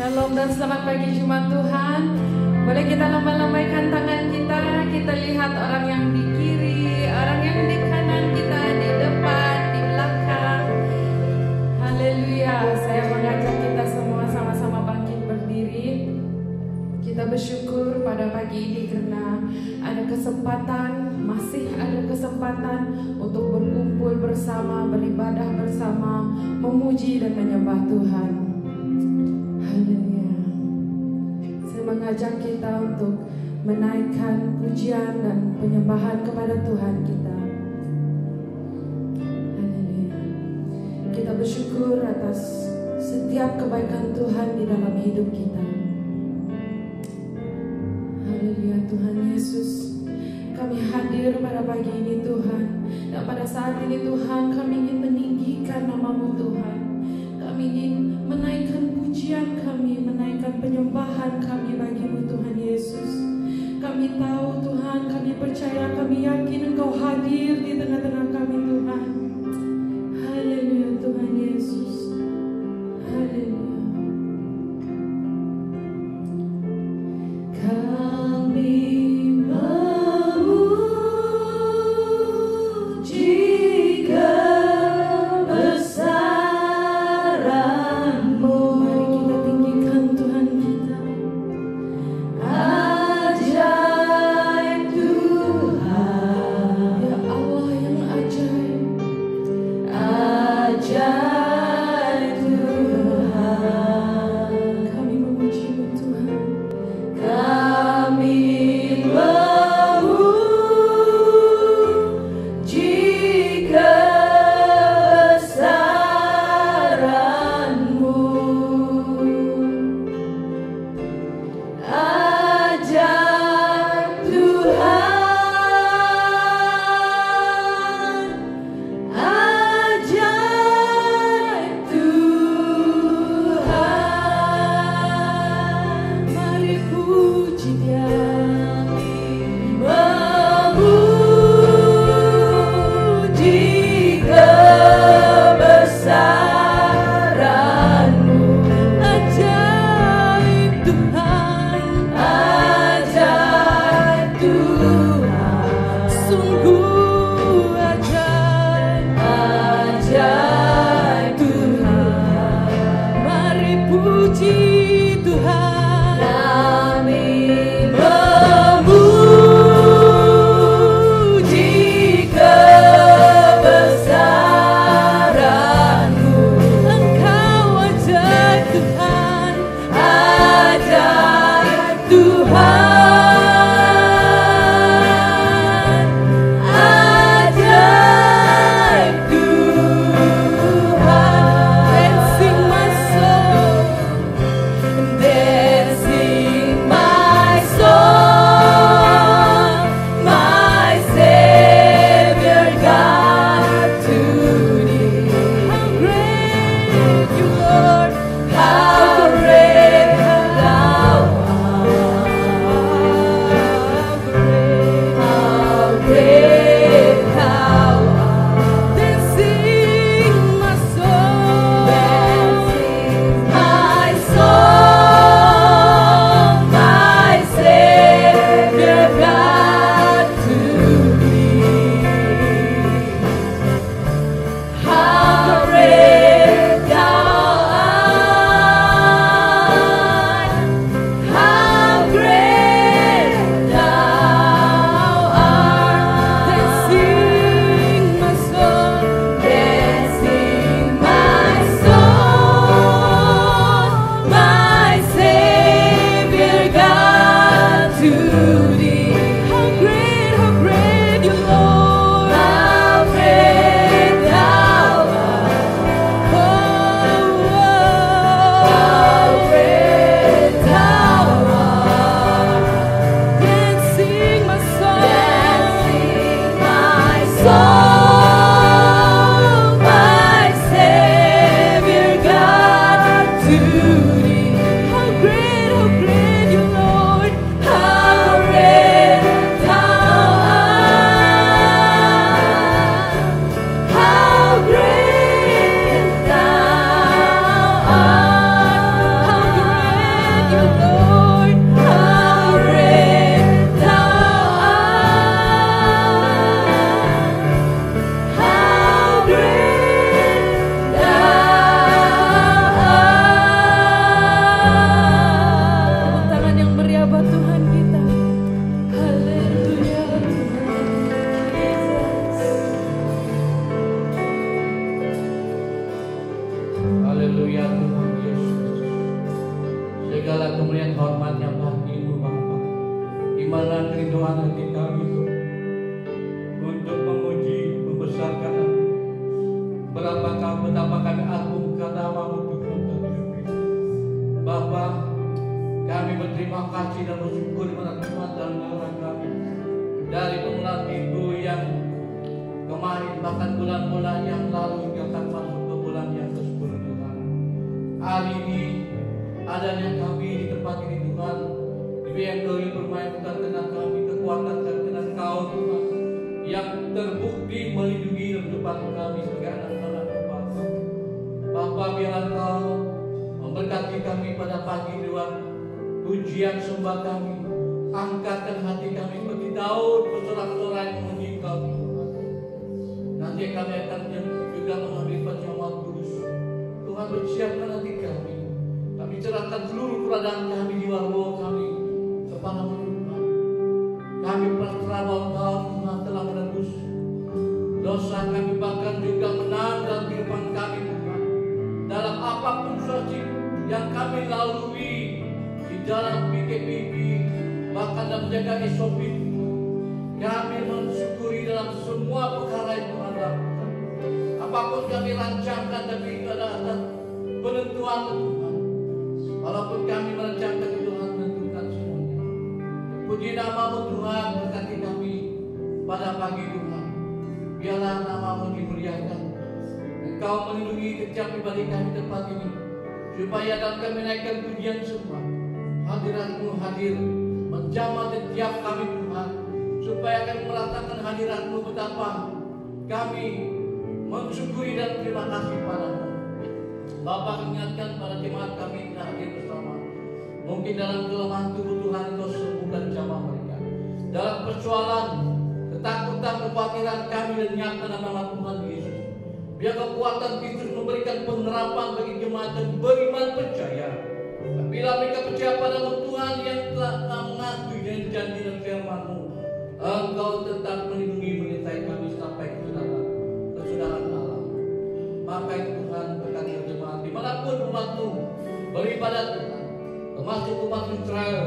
Shalom dan selamat pagi Jumat Tuhan. Boleh kita lambaikan tangan kita. Kita lihat orang yang di kiri, orang yang di kanan kita, di depan, di belakang. Haleluya. Saya mengajak kita semua sama-sama bangkit berdiri. Kita bersyukur pada pagi ini karena ada kesempatan, masih ada kesempatan untuk berkumpul bersama, beribadah bersama, memuji dan menyembah Tuhan. Haleluya. Saya mengajak kita untuk menaikkan pujian dan penyembahan kepada Tuhan kita. Haleluya. Kita bersyukur atas setiap kebaikan Tuhan di dalam hidup kita. Haleluya. Tuhan Yesus, kami hadir pada pagi ini Tuhan. Dan pada saat ini Tuhan, kami ingin meninggikan nama-Mu Tuhan. Kami ingin menaikkan pujian kami, menaikkan penyembahan kami bagi-Mu Tuhan Yesus. Kami tahu Tuhan, kami percaya, kami yakin Engkau hadir di tengah-tengah kami Tuhan. Haleluya Tuhan Yesus. Haleluya. Kami ajaib Tuhan, ya Allah yang ajaib. doa hati kami itu untuk memuji, membesarkan betapa kami agungkan nama-Mu Tuhan kami. Bapa, kami berterima kasih dan bersyukur kepada Tuhan dalam kehidupan kami. Dari permulaan minggu yang kemarin, bahkan bulan-bulan yang lalu hingga akan masuk ke bulan yang ke-10 Tuhan. Hari ini adanya kami di tempat ini Tuhan, diberikan glory bermain Tuhan dengan kami, kekuatan dengan Kau Tuhan, yang terbukti melindungi depan kami sebagai anak-anak Bapa. Bapa, biarlah Kau memberkati kami pada pagi Tuhan. Pujian sembah kami, angkatkan hati kami seperti Daud bersorak-sorai memuji Kau Tuhan. Nanti kami akan juga mengambil perjamuan kudus. Tuhan, bersiapkan hati kami. Kami serahkan seluruh keadaan kami, jiwa roh kami kepada-Mu Tuhan. Kami pasrah bahwa Kau Tuhan telah menebus dosa kami, bahkan juga menang dalam kehidupan kami Tuhan. Dalam apapun situasi yang kami lalui, di dalam PKPB, bahkan dalam menjaga SOP, kami mensyukuri dalam semua perkara yang Tuhan lakukan. Apapun kami rancangkan, tapi ada penentuan Tuhan. Walaupun kami merancangkan, Tuhan menentukan semuanya. Puji nama-Mu Tuhan, berkati kami pada pagi Tuhan. Biarlah nama-Mu dimuliakan. Engkau melindungi setiap pribadi kami tempat ini, supaya dalam kami menaikkan pujian sembah, hadirat-Mu hadir menjamah setiap kami Tuhan, supaya kami merasakan hadirat-Mu betapa kami mensyukuri dan terima kasih padamu. Bapa, ingatkan pada jemaat kami yang hadir bersama, mungkin dalam kelemahan tubuh Tuhan Engkau sembuhkan jamaah mereka. Dalam persoalan, ketakutan, kekhawatiran kami dan nyata nama Tuhan Yesus, biar kekuatan Kristus memberikan pengharapan bagi jemaat yang beriman percaya. Bila mereka percaya padamu Tuhan yang telah mengakui janji dan firman-Mu, Engkau tetap melindungi menyertai kami sampai kesudahan alam. Maka Tuhan, berkati jemaat dimanapun umat-Mu beribadat Tuhan, termasuk umat Israel,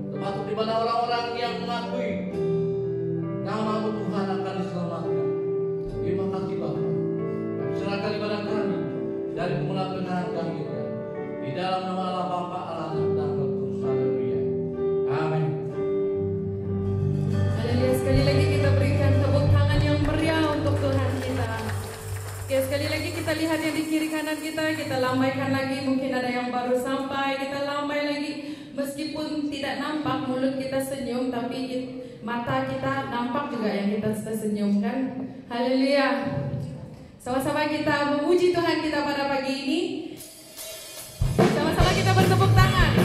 termasuk di mana orang-orang yang mengakui nama-Mu Tuhan akan diselamatkan. Terima kasih Bapa. Kami serahkan ibadah kami dari permulaan kebenaran kami di dalam nama Allah Bapa, Allah dan Roh Kudus. Haleluya. Amin. Haleluya. Sekali lagi kita berikan tepuk tangan yang meriah untuk Tuhan kita. Oke, sekali lagi kita lihat yang di kiri kanan kita lambaikan lagi. Mungkin ada yang baru sampai, kita lambai lagi. Meskipun tidak nampak mulut kita senyum, tapi mata kita nampak juga yang kita senyum kan. Haleluya. Sama-sama kita memuji Tuhan kita pada pagi ini. Sama-sama kita bertepuk tangan.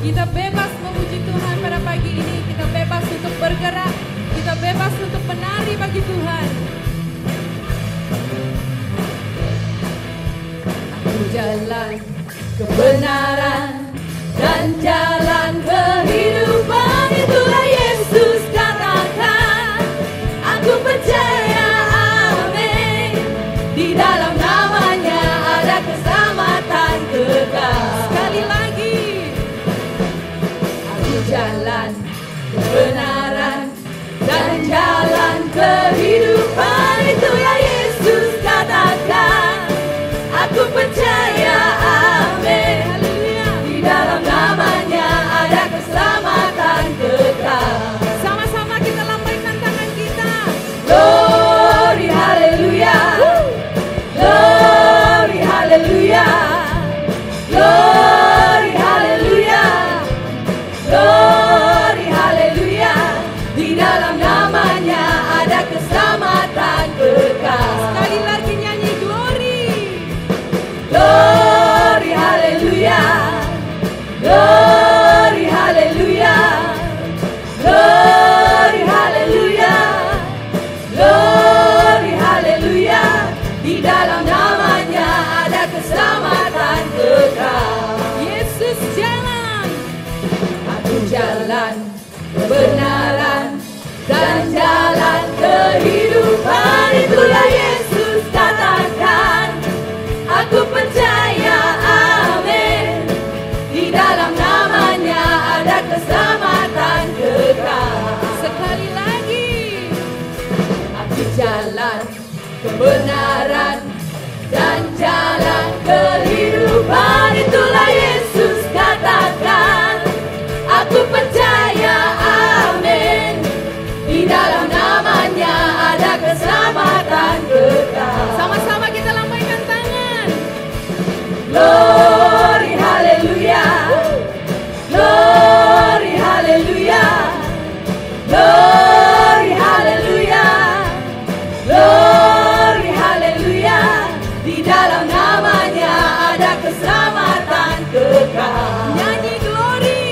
Kita bebas memuji Tuhan pada pagi ini. Kita bebas untuk bergerak. Kita bebas untuk menari bagi Tuhan. Aku jalan kebenaran dan jalan kehidupan, itulah Yesus katakan. Aku percaya, amin. Di dalam namanya ada keselamatan kekal. Sekali lagi, aku jalan kebenaran dan jalan kehidupan, itulah Yesus katakan. Aku percaya, amin. Di dalam namanya ada keselamatan kekal. Sama-sama kita lambaikan tangan kita. Glory, haleluya. Glory, haleluya. Glory, haleluya. Glory, haleluya. Di dalam namanya ada keselamatan kekal. Sekali lagi nyanyi glory. Glory, haleluya. Glory, haleluya. Glory, haleluya. Glory, haleluya. Di dalam namanya ada keselamatan kekal. Yesus jalan. Aku jalan kebenaran dan jalan kehidupan, itulah Yesus katakan. Aku percaya, amin. Di dalam namanya ada keselamatan kekal. dalam namanya ada keselamatan kekal. Nyanyi glory,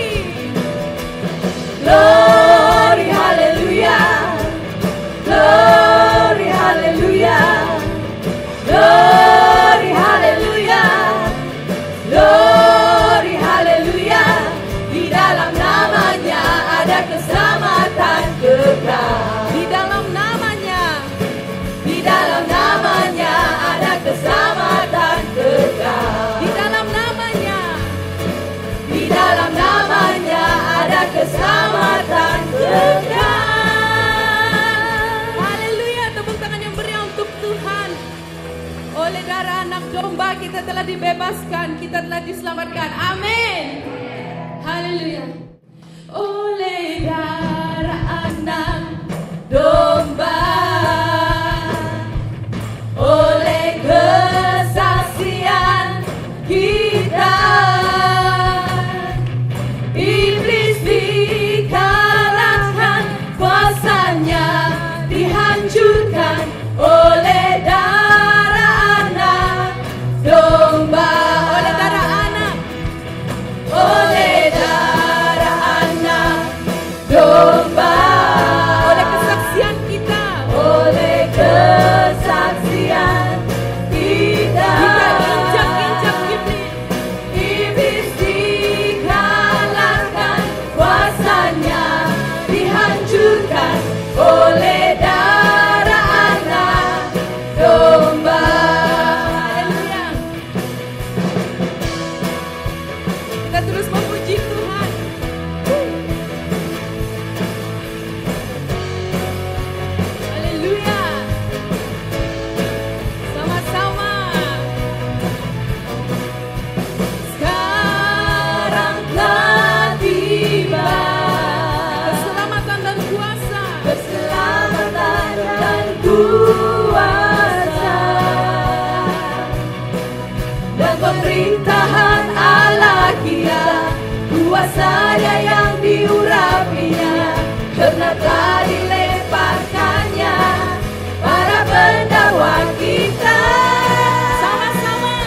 glory haleluya, glory haleluya, glory haleluya, glory haleluya. Di dalam namanya ada keselamatan kekal. Di dalam namanya, di dalam namanya ada keselamatan kekal. Di dalam namanya, di dalam namanya ada keselamatan kekal. Haleluya, tepuk tangan yang meriah untuk Tuhan. Oleh darah anak domba kita telah dibebaskan, kita telah diselamatkan. Amin. Haleluya. Oleh darah anak domba, oleh kesaksian kita, iblis dikalahkan, kuasanya dihancurkan oleh darah anak domba. Oleh darah anak, oleh darah anak domba, oleh kesaksian kita, oleh kesaksian kita, injak-injak iblis dikalahkan, kuasanya dihancurkan oleh darah anak domba. Haleluya. Kita terus memuji Tuhan. Haleluya. Sama-sama. Sekarang telah tiba keselamatan dan kuasa, keselamatan dan kuasa, dan pemerintahan Allah kita, kuasanya yang diurapinya, karena telah dilemparkannya para pendakwa kita. Sama-sama.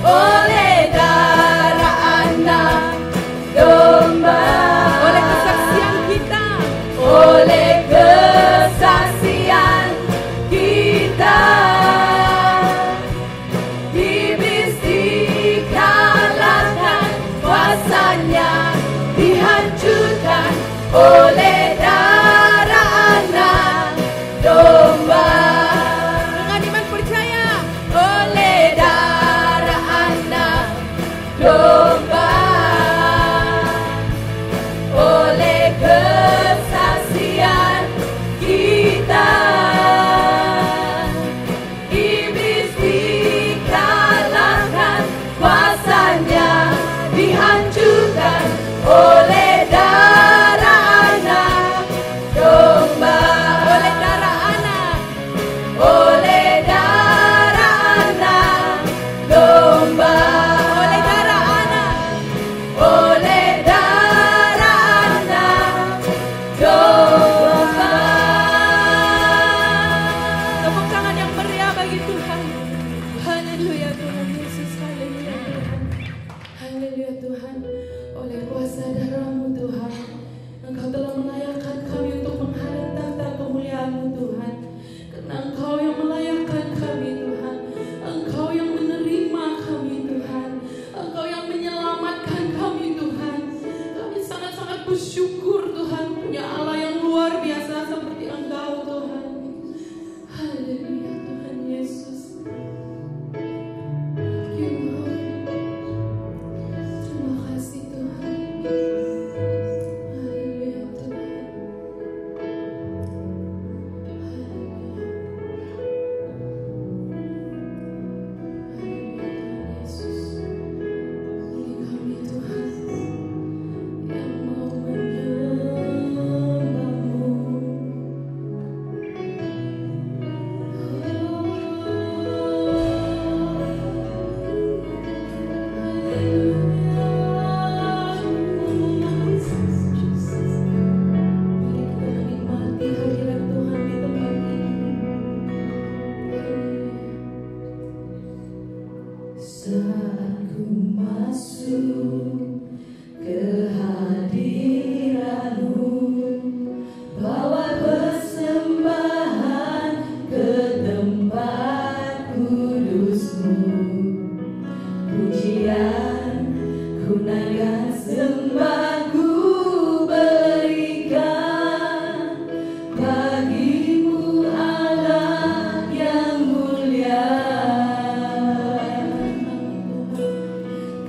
Oleh darah anak domba, oleh kesaksian kita, oleh kesaksian kita, iblis dikalahkan, kuasanya dihancurkan oleh darah anak domba. Dengan iman percaya, oleh darah anak domba, oleh kesaksian kita, iblis dikalahkan, kuasanya dihancurkan oleh darah anak domba. Oleh darah anak, oleh darah anak domba, oleh darah anak, oleh darah anak domba. Tepuk tangan yang meriah bagi Tuhan. Haleluya Tuhan Yesus, haleluya Tuhan, haleluya Tuhan. Oleh kuasa darah-Mu Tuhan, Engkau telah melayakkan kami untuk menghadap tahta kemuliaan-Mu Tuhan. Karena Engkau yang melayakkan kami Tuhan, Engkau yang menerima kami Tuhan, Engkau yang menyelamatkan kami Tuhan. Kami sangat-sangat bersyukur Tuhan punya Allah yang luar biasa seperti Engkau Tuhan. Haleluya Tuhan Yesus. Thank you Lord. Terima kasih Tuhan. Haleluya Tuhan. Haleluya. Saat ku masuk ke hadirat-Mu, bawa persembahan ke tempat kudus-Mu. Pujian ku naikkan, sembah ku berikan bagi-Mu Allah yang mulia.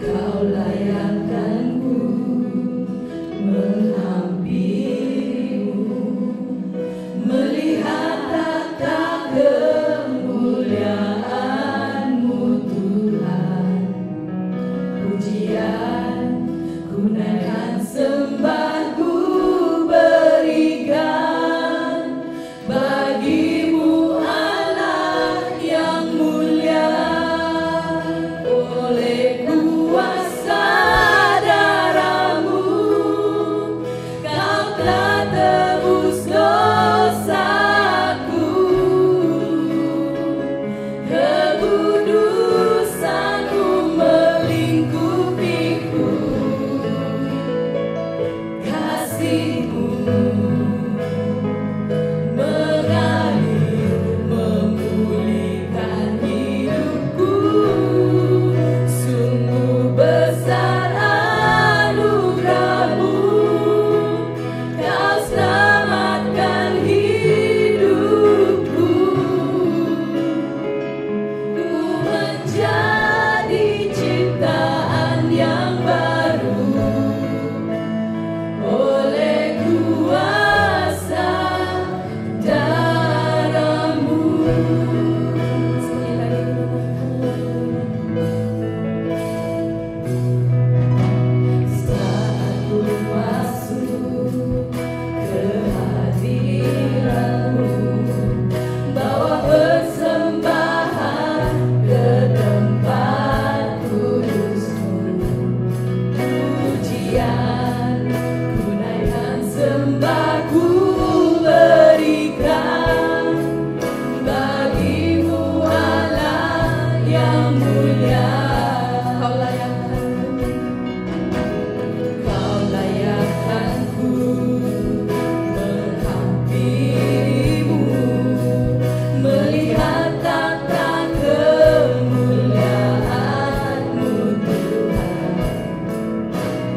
Kau layakkan-Ku menghampiri-Mu, melihat tata kemuliaan-Mu Tuhan. Pujian ku naikkan, sembah ku berikan bagi-Mu Allah yang mulia. Oleh kuasa darah-Mu, Kau telah tebus dosaku. Kekudusan-Mu melingkupiku, kasih-Mu mengalir memulihkan hidupku. Sungguh besar anugerah-Mu, Kau selamatkan hidupku. Ku menjadi ciptaan yang baru oleh kuasa darah-Mu. Sekali lagi, saat ku masuk ke hadirat-Mu, bawa persembahan ke tempat kudus-Mu. Pujian ku naikkan, sembah ku berikan bagi-Mu Allah yang mulia. Kau layakkan-Ku menghampiri-Mu, melihat tata kemuliaan-Mu Tuhan.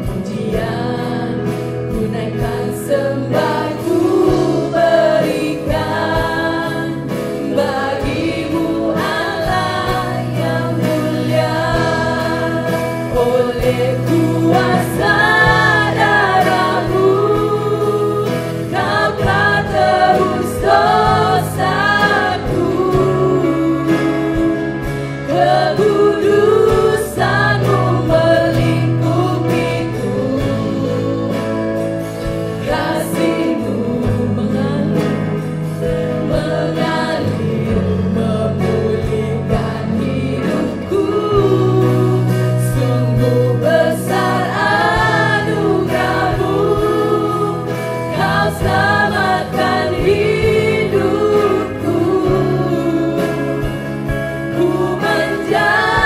Pujian ku naikkan, sembah ku berikan bagi-Mu Allah yang mulia. Oleh kuasa darah-Mu, Kau telah tebus dosaku. Kekudusan-Mu melingkupiku, kasih-Mu mengalir memulihkan hidupku. Sungguh besar anugerah-Mu, Kau selamatkan hidupku. Ku menjadi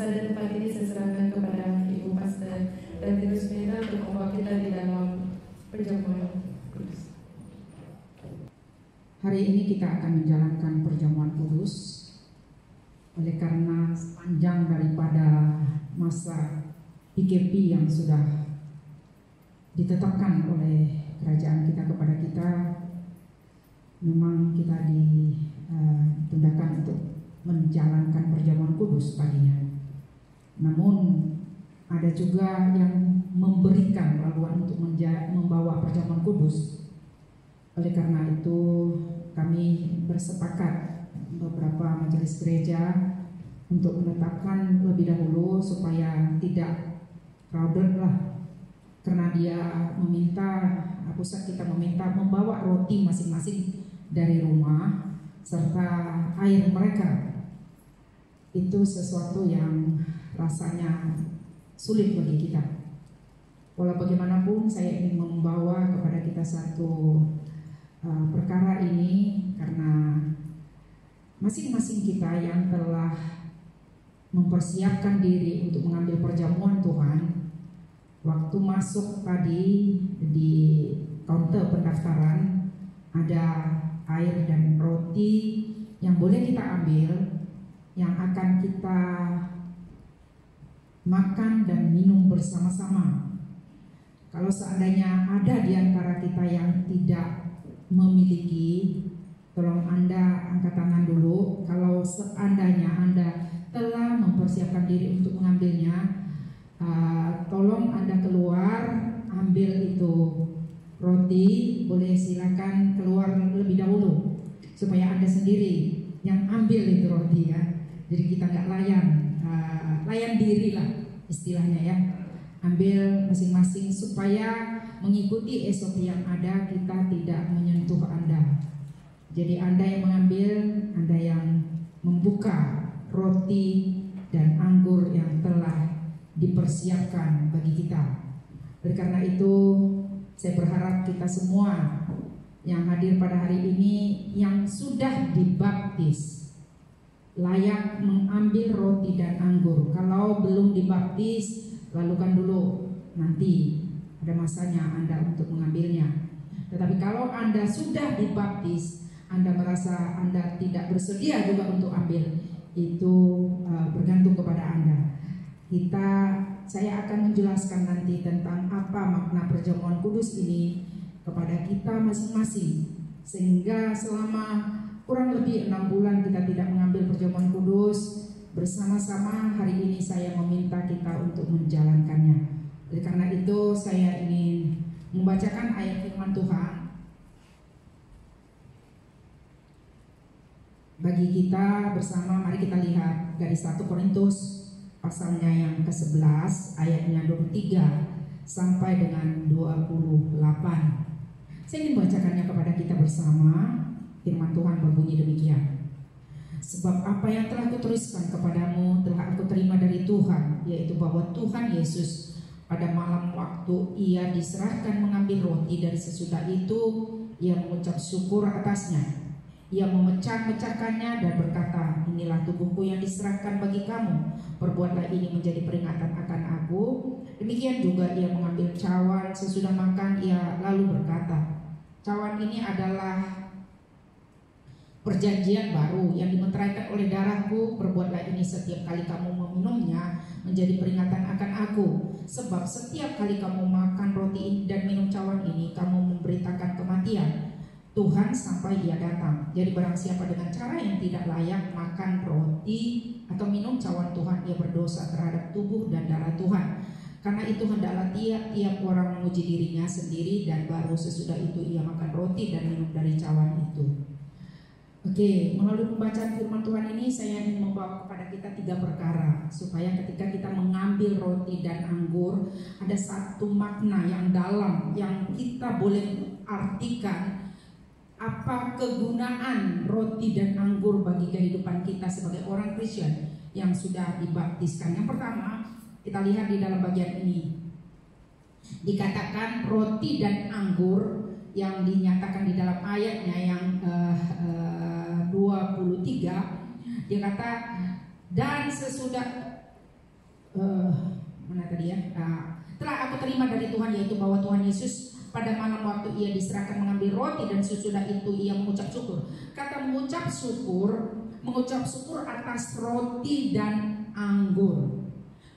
masa dan tempat ini saya serahkan kepada Ibu Pastor dan Tirus Meda untuk membawa kita di dalam perjamuan kudus. Hari ini kita akan menjalankan perjamuan kudus. Oleh karena sepanjang daripada masa PKP yang sudah ditetapkan oleh kerajaan kita kepada kita, memang kita ditundakkan untuk menjalankan perjamuan kudus paginya. Namun ada juga yang memberikan laluan untuk membawa perjamuan kudus. Oleh karena itu kami bersepakat beberapa majelis gereja untuk menetapkan lebih dahulu supaya tidak crowded lah, karena dia meminta, pusat kita meminta membawa roti masing-masing dari rumah serta air mereka. Itu sesuatu yang rasanya sulit bagi kita. Walau bagaimanapun saya ingin membawa kepada kita satu perkara ini, karena masing-masing kita yang telah mempersiapkan diri untuk mengambil perjamuan Tuhan, waktu masuk tadi di counter pendaftaran ada air dan roti yang boleh kita ambil, yang akan kita makan dan minum bersama-sama. Kalau seandainya ada di antara kita yang tidak memiliki, tolong Anda angkat tangan dulu. Kalau seandainya Anda telah mempersiapkan diri untuk mengambilnya, tolong Anda keluar, ambil itu roti, boleh silakan keluar lebih dahulu supaya Anda sendiri yang ambil itu roti ya. Jadi kita nggak layan diri lah istilahnya ya. Ambil masing-masing supaya mengikuti SOP yang ada, kita tidak menyentuh Anda. Jadi Anda yang mengambil, Anda yang membuka roti dan anggur yang telah dipersiapkan bagi kita. Oleh karena itu saya berharap kita semua yang hadir pada hari ini yang sudah dibaptis layak mengambil roti dan anggur. Kalau belum dibaptis, lakukan dulu, nanti ada masanya Anda untuk mengambilnya. Tetapi kalau Anda sudah dibaptis, Anda merasa Anda tidak bersedia juga untuk ambil, itu bergantung kepada Anda. Saya akan menjelaskan nanti tentang apa makna perjamuan kudus ini kepada kita masing-masing, sehingga selama kurang lebih 6 bulan kita tidak mengambil perjamuan kudus bersama-sama, hari ini saya meminta kita untuk menjalankannya. Oleh karena itu saya ingin membacakan ayat firman Tuhan bagi kita bersama. Mari kita lihat dari 1 Korintus pasalnya yang ke-11 ayatnya 23 sampai dengan 28. Saya ingin bacakannya kepada kita bersama. Firman Tuhan berbunyi demikian. Sebab apa yang telah kutuliskan kepadamu telah aku terima dari Tuhan, yaitu bahwa Tuhan Yesus pada malam waktu ia diserahkan mengambil roti, dari sesudah itu ia mengucap syukur atasnya. Ia memecah-mecahkannya dan berkata, inilah tubuhku yang diserahkan bagi kamu, perbuatlah ini menjadi peringatan akan aku. Demikian juga ia mengambil cawan sesudah makan, ia lalu berkata, cawan ini adalah perjanjian baru yang dimeteraikan oleh darahku, perbuatlah ini setiap kali kamu meminumnya menjadi peringatan akan aku. Sebab setiap kali kamu makan roti ini dan minum cawan ini, kamu memberitakan kematian Tuhan sampai ia datang. Jadi barang siapa dengan cara yang tidak layak makan roti atau minum cawan Tuhan, ia berdosa terhadap tubuh dan darah Tuhan. Karena itu hendaklah tiap-tiap orang menguji dirinya sendiri, dan baru sesudah itu ia makan roti dan minum dari cawan itu. Oke, melalui pembacaan firman Tuhan ini saya ingin membawa kepada kita 3 perkara, supaya ketika kita mengambil roti dan anggur ada satu makna yang dalam yang kita boleh artikan apa kegunaan roti dan anggur bagi kehidupan kita sebagai orang Kristen yang sudah dibaptiskan. Yang pertama, kita lihat di dalam bagian ini dikatakan roti dan anggur yang dinyatakan di dalam ayatnya yang 23, dia kata dan sesudah mana tadi ya? Telah aku terima dari Tuhan, yaitu bahwa Tuhan Yesus pada malam waktu ia diserahkan mengambil roti dan sesudah itu ia mengucap syukur. Kata mengucap syukur atas roti dan anggur.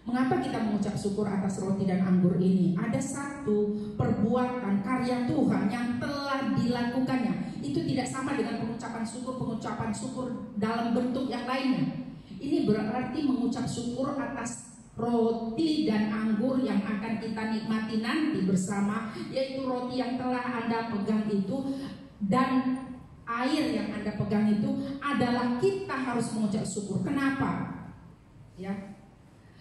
Mengapa kita mengucap syukur atas roti dan anggur ini? Ada satu perbuatan karya Tuhan yang telah dilakukannya. Itu tidak sama dengan pengucapan syukur dalam bentuk yang lainnya. Ini berarti mengucap syukur atas roti dan anggur yang akan kita nikmati nanti bersama, yaitu roti yang telah Anda pegang itu dan air yang Anda pegang itu adalah kita harus mengucap syukur. Kenapa? Ya.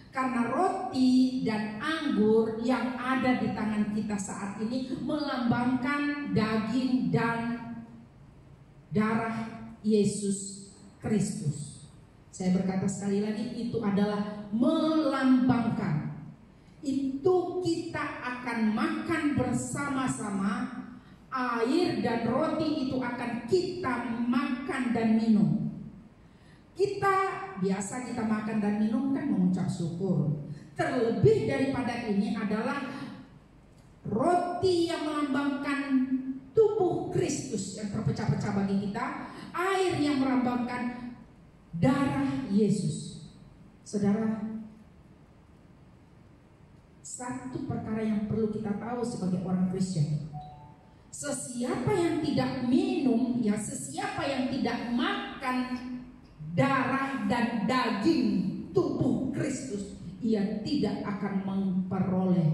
Karena roti dan anggur yang ada di tangan kita saat ini melambangkan daging dan darah Yesus Kristus. Saya berkata sekali lagi, itu adalah melambangkan. Itu kita akan makan bersama-sama. Air dan roti itu akan kita makan dan minum. Biasa kita makan dan minum kan mengucap syukur. Terlebih daripada ini adalah roti yang melambangkan tubuh Kristus yang terpecah-pecah bagi kita, air yang melambangkan darah Yesus. Saudara, satu perkara yang perlu kita tahu sebagai orang Kristen, sesiapa yang tidak minum, sesiapa yang tidak makan darah dan daging tubuh Kristus, ia tidak akan memperoleh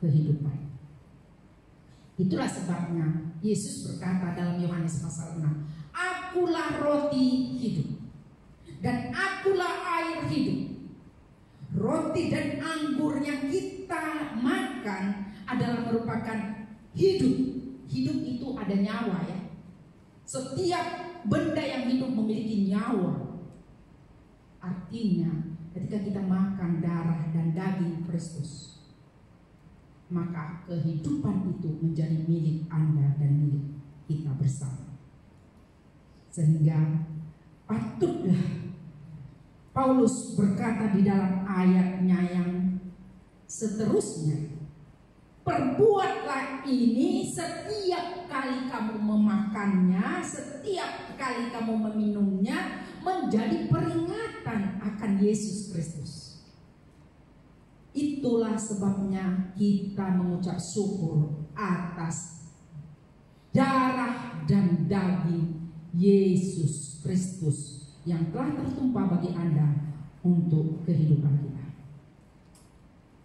kehidupan. Itulah sebabnya Yesus berkata dalam Yohanes pasal 6, "Akulah roti hidup dan akulah air hidup." Roti dan anggur yang kita makan adalah merupakan hidup. Hidup itu ada nyawa ya. Setiap benda yang hidup memiliki nyawa. Artinya ketika kita makan darah dan daging Kristus, maka kehidupan itu menjadi milik Anda dan milik kita bersama. Sehingga patutlah Paulus berkata di dalam ayatnya yang seterusnya, "Perbuatlah ini setiap kali kamu memakannya, setiap kali kamu meminumnya, menjadi peringatan akan Yesus Kristus." Itulah sebabnya kita mengucap syukur atas darah dan daging Yesus Kristus yang telah tertumpah bagi Anda untuk kehidupan kita.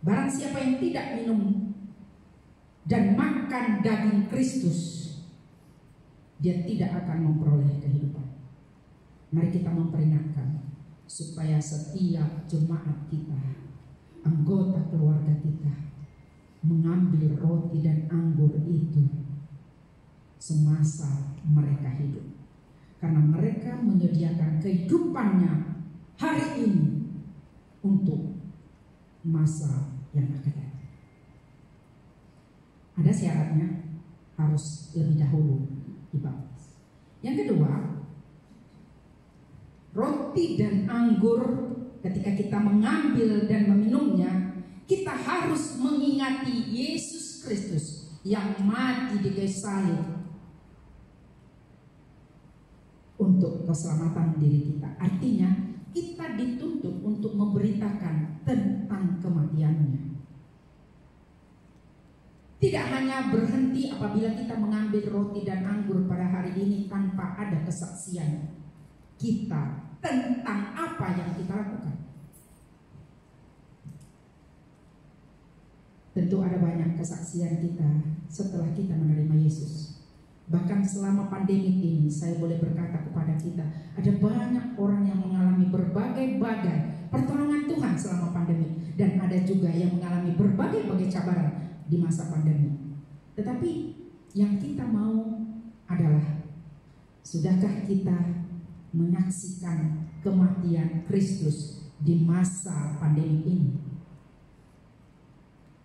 Barang siapa yang tidak minum dan makan daging Kristus, dia tidak akan memperoleh kehidupan. Mari kita memperingatkan supaya setiap jemaat kita, anggota keluarga kita, mengambil roti dan anggur itu semasa mereka hidup. Karena mereka menyediakan kehidupannya hari ini untuk masa yang akan datang. Ada syaratnya, harus lebih dahulu dibaptis. Yang kedua, roti dan anggur ketika kita mengambil dan meminumnya, kita harus mengingati Yesus Kristus yang mati di kayu salib untuk keselamatan diri kita. Artinya kita dituntut untuk memberitakan tentang kematiannya. Tidak hanya berhenti apabila kita mengambil roti dan anggur pada hari ini tanpa ada kesaksian kita tentang apa yang kita lakukan. Tentu ada banyak kesaksian kita setelah kita menerima Yesus. Bahkan selama pandemi ini saya boleh berkata kepada kita, ada banyak orang yang mengalami berbagai-bagai pertolongan Tuhan selama pandemi, dan ada juga yang mengalami berbagai-bagai cabaran di masa pandemi. Tetapi yang kita mau adalah, sudahkah kita menyaksikan kematian Kristus di masa pandemi ini?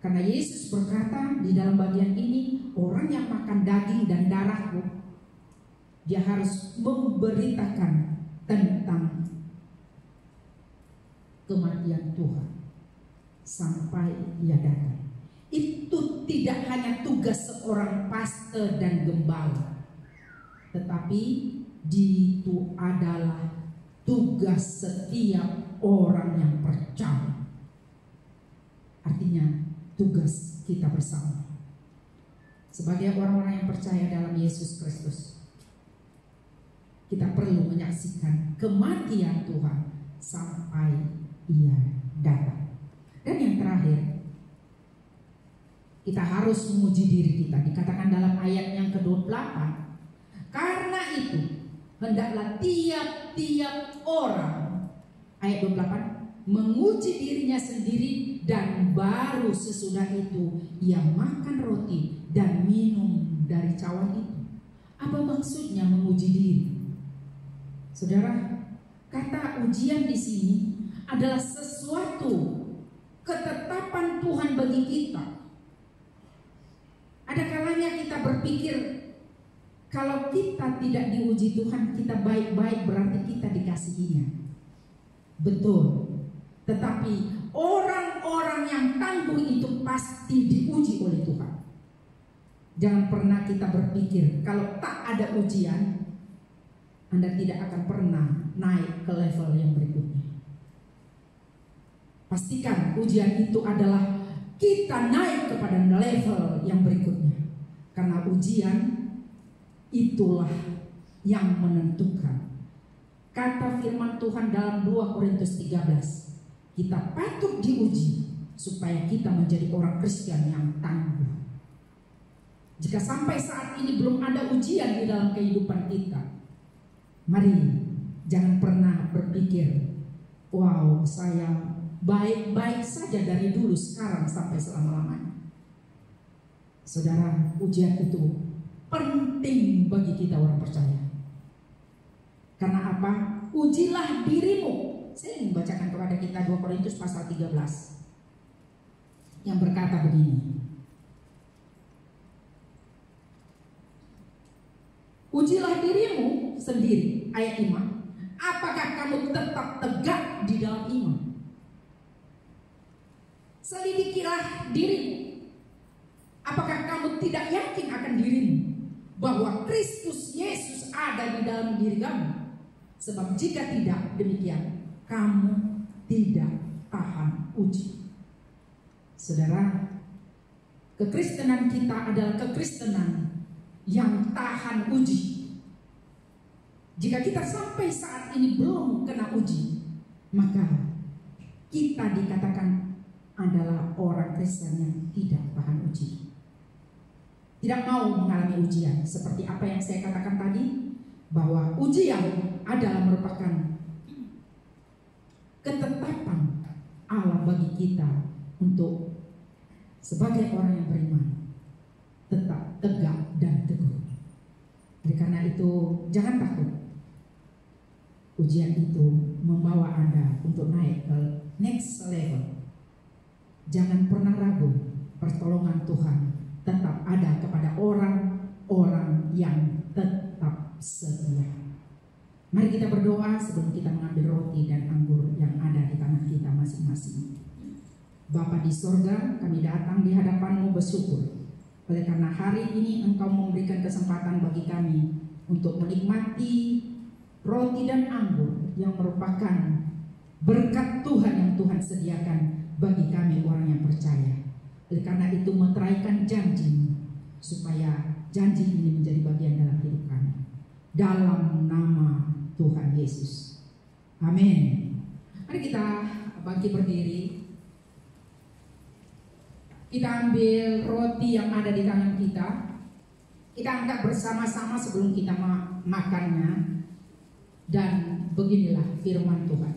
Karena Yesus berkata di dalam bagian ini, orang yang makan daging dan darahku, dia harus memberitakan tentang kematian Tuhan. sampai Ia datang. Itu tidak hanya tugas seorang pastor dan gembala, tetapi itu adalah tugas setiap orang yang percaya. Artinya tugas kita bersama sebagai orang-orang yang percaya dalam Yesus Kristus. Kita perlu menyaksikan kematian Tuhan sampai Ia datang. Dan yang terakhir, kita harus menguji diri kita. Dikatakan dalam ayat yang ke-28, karena itu hendaklah tiap-tiap orang, ayat 28, menguji dirinya sendiri, dan baru sesudah itu ia makan roti dan minum dari cawan itu. Apa maksudnya menguji diri? Saudara, kata ujian di sini adalah sesuatu ketetapan Tuhan bagi kita. Ada kalanya kita berpikir kalau kita tidak diuji Tuhan, kita baik-baik, berarti kita dikasihinya. Betul. Tetapi orang-orang yang tangguh itu pasti diuji oleh Tuhan. Jangan pernah kita berpikir kalau tak ada ujian, Anda tidak akan pernah naik ke level yang berikutnya. Pastikan ujian itu adalah kita naik kepada level yang berikutnya. Karena ujian itulah yang menentukan. Kata firman Tuhan dalam 2 Korintus 13, kita patut diuji supaya kita menjadi orang Kristen yang tangguh. Jika sampai saat ini belum ada ujian di dalam kehidupan kita, mari jangan pernah berpikir, wow, saya baik-baik saja dari dulu, sekarang sampai selama-lamanya. Saudara, ujian itu penting bagi kita orang percaya. Karena apa? Ujilah dirimu. Saya ingin membacakan kepada kita 2 Korintus pasal 13 yang berkata begini. Ujilah dirimu sendiri, ayat 5. Apakah kamu tetap tegak di dalam iman? Selidikilah dirimu. Apakah kamu tidak yakin akan dirimu bahwa Kristus Yesus ada di dalam diri kamu? Sebab jika tidak demikian, kamu tidak tahan uji. Saudara, kekristenan kita adalah kekristenan yang tahan uji. Jika kita sampai saat ini belum kena uji, maka kita dikatakan adalah orang Kristen yang tidak tahan uji, tidak mau mengalami ujian. Seperti apa yang saya katakan tadi, bahwa ujian adalah merupakan ketetapan Allah bagi kita untuk sebagai orang yang beriman tetap tegak dan teguh. Oleh karena itu, jangan takut. Ujian itu membawa Anda untuk naik ke next level. Jangan pernah ragu, pertolongan Tuhan tetap ada kepada orang-orang yang tetap setia. Mari kita berdoa sebelum kita mengambil roti dan anggur yang ada di tangan kita masing-masing. Bapa di sorga, kami datang di hadapan-Mu bersyukur. Oleh karena hari ini Engkau memberikan kesempatan bagi kami untuk menikmati roti dan anggur yang merupakan berkat Tuhan yang Tuhan sediakan bagi kami orang yang percaya. Oleh karena itu meteraikan janji supaya janji ini menjadi bagian dalam hidup kami. Dalam nama Tuhan Yesus. Amin. Mari kita bangkit berdiri. Kita ambil roti yang ada di tangan kita. Kita angkat bersama-sama sebelum kita makannya. Dan beginilah firman Tuhan.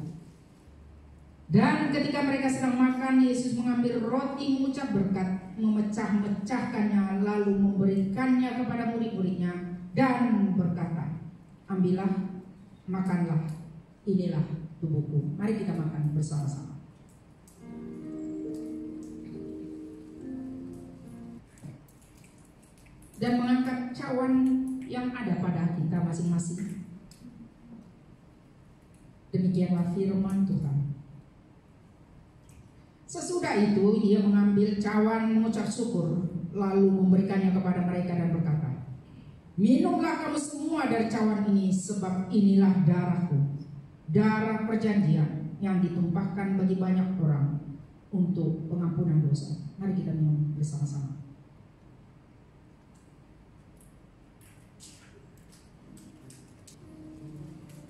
Dan ketika mereka sedang makan, Yesus mengambil roti, mengucap berkat, memecah-mecahkannya, lalu memberikannya kepada murid-muridnya dan berkata, ambillah, makanlah, inilah tubuhku. Mari kita makan bersama-sama. Dan mengangkat cawan yang ada pada kita masing-masing. Demikianlah firman Tuhan. Sesudah itu ia mengambil cawan mengucap syukur, lalu memberikannya kepada mereka dan berkata, "Minumlah kamu semua dari cawan ini, sebab inilah darahku, darah perjanjian yang ditumpahkan bagi banyak orang untuk pengampunan dosa." Mari kita minum bersama-sama.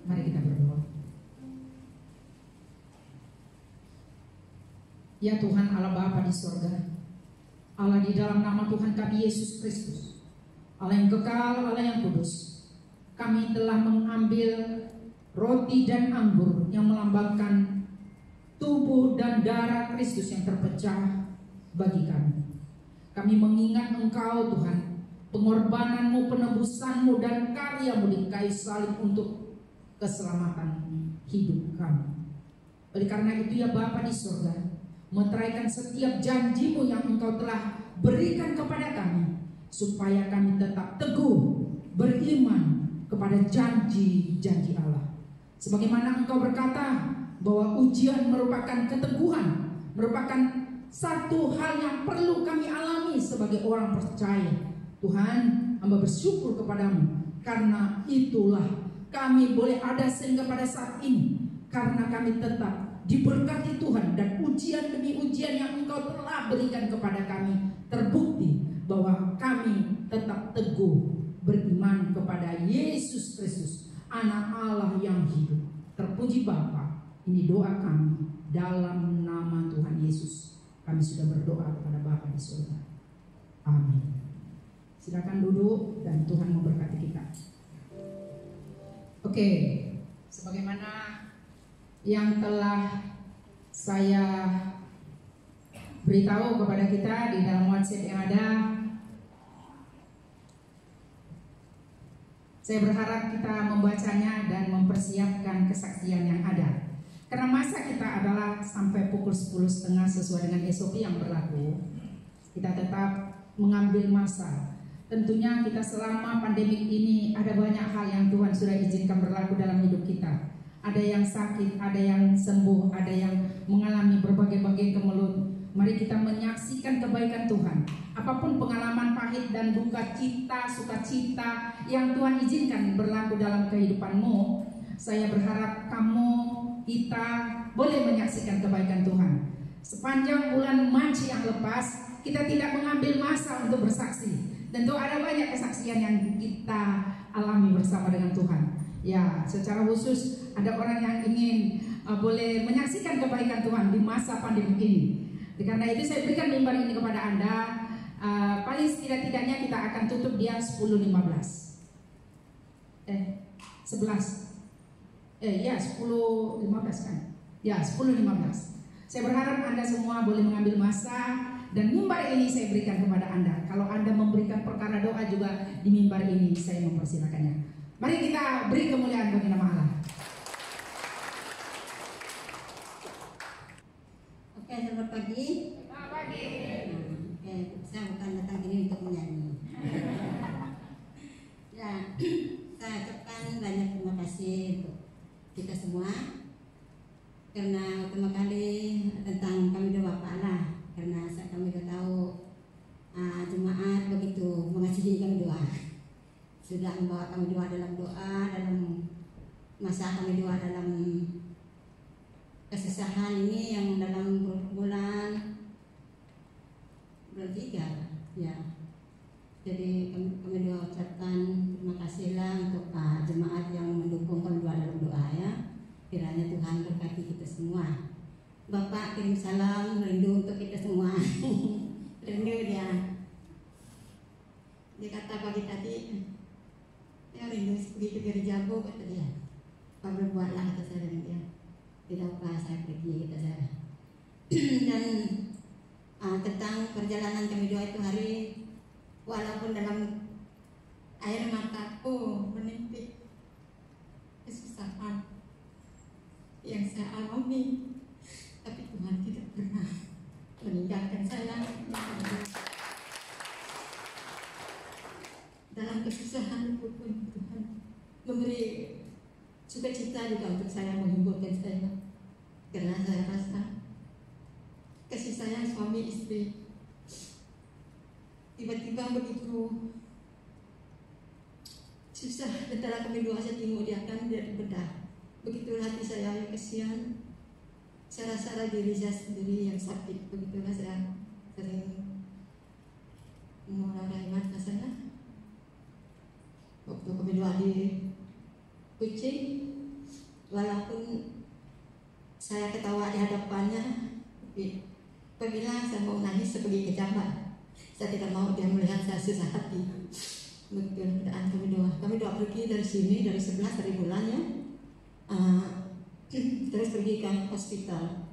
Mari kita berdoa. Ya Tuhan Allah Bapa di sorga, Allah di dalam nama Tuhan kami Yesus Kristus, Allah yang kekal, Allah yang kudus, kami telah mengambil roti dan anggur yang melambangkan tubuh dan darah Kristus yang terpecah bagi kami. Kami mengingat Engkau Tuhan, pengorbananmu, penebusanmu dan karyamu di kayu salib untuk keselamatan hidup kami. Oleh karena itu ya Bapa di surga, meteraikan setiap janjimu yang Engkau telah berikan kepada kami, supaya kami tetap teguh beriman kepada janji-janji Allah. Sebagaimana Engkau berkata bahwa ujian merupakan keteguhan, merupakan satu hal yang perlu kami alami sebagai orang percaya. Tuhan, hamba bersyukur kepadamu, karena itulah kami boleh ada sehingga pada saat ini, karena kami tetap diberkati Tuhan, dan ujian demi ujian yang Engkau telah berikan kepada kami terbukti bahwa kami tetap teguh beriman kepada Yesus Kristus, Anak Allah yang hidup. Terpuji Bapa, ini doa kami dalam nama Tuhan Yesus. Kami sudah berdoa kepada Bapa di surga. Amin. Silakan duduk dan Tuhan memberkati kita. Oke, sebagaimana yang telah saya beritahu kepada kita di dalam WhatsApp yang ada, saya berharap kita membacanya dan mempersiapkan kesaksian yang ada. Karena masa kita adalah sampai pukul 10.30 sesuai dengan SOP yang berlaku, kita tetap mengambil masa. Tentunya kita selama pandemik ini ada banyak hal yang Tuhan sudah izinkan berlaku dalam hidup kita. Ada yang sakit, ada yang sembuh, ada yang mengalami berbagai-bagai kemelut. Mari kita menyaksikan kebaikan Tuhan. Apapun pengalaman pahit dan duka cita, sukacita yang Tuhan izinkan berlaku dalam kehidupanmu, saya berharap kamu, kita boleh menyaksikan kebaikan Tuhan. Sepanjang bulan Mac yang lepas, kita tidak mengambil masa untuk bersaksi. Tentu ada banyak kesaksian yang kita alami bersama dengan Tuhan. Ya, secara khusus ada orang yang ingin boleh menyaksikan kebaikan Tuhan di masa pandemi ini. Karena itu saya berikan mimbar ini kepada Anda. Paling setidak-tidaknya kita akan tutup dia 10.15. 11. Ya 10.15 kan? Ya 10.15. Saya berharap Anda semua boleh mengambil masa, dan mimbar ini saya berikan kepada Anda. Kalau Anda memberikan perkara doa juga di mimbar ini, saya mempersilakannya. Mari kita beri kemuliaan bagi nama Allah. Oke, selamat pagi. Selamat pagi. Oke, saya bukan datang ini untuk menyanyi. Ya, saya ucapkan banyak terima kasih untuk kita semua, karena pertama kali tentang kami doa Bapak Allah, karena kami sudah tahu jemaat begitu mengasihi kami doa, sudah membawa kami doa dalam masa kami doa dalam kesusahan ini yang dalam bulan 3 ya. Jadi kami doa ucapkan terima kasihlah untuk jemaat yang mendukung kami doa dalam doa ya. Kiranya Tuhan berkati kita semua. Bapak kirim salam rindu untuk kita semua. Rindu dia. Dia kata pagi tadi, ya rindu pergi ke gerejaku, kata dia. Pablo buatlah, kata saya dengan dia. Tidak apa, saya pergi, kata saya. Dan tentang perjalanan kami doa itu hari, walaupun dalam air mataku menitik kesusahan yang saya alami, tapi Tuhan tidak pernah meninggalkan saya. Dalam kesusahan pun Tuhan memberi sukacita juga untuk saya, menghiburkan saya, karena saya rasa istri. Tiba-tiba begitu susah antara kami dua, saya tengok dia kan dia bedah. Begitu hati saya kesian, saya rasa diri saya sendiri yang sakit. Begitulah saya sering mengurangi mata saya. Waktu kami dua di kucing, walaupun saya ketawa di hadapannya, apabila saya mau nangis sebagai kejamban, saya tidak mau dia melihat saya susah hati. Begitu keadaan kami dua. Kami dua pergi dari sini, dari 11 dari bulannya, terus pergi ke hospital.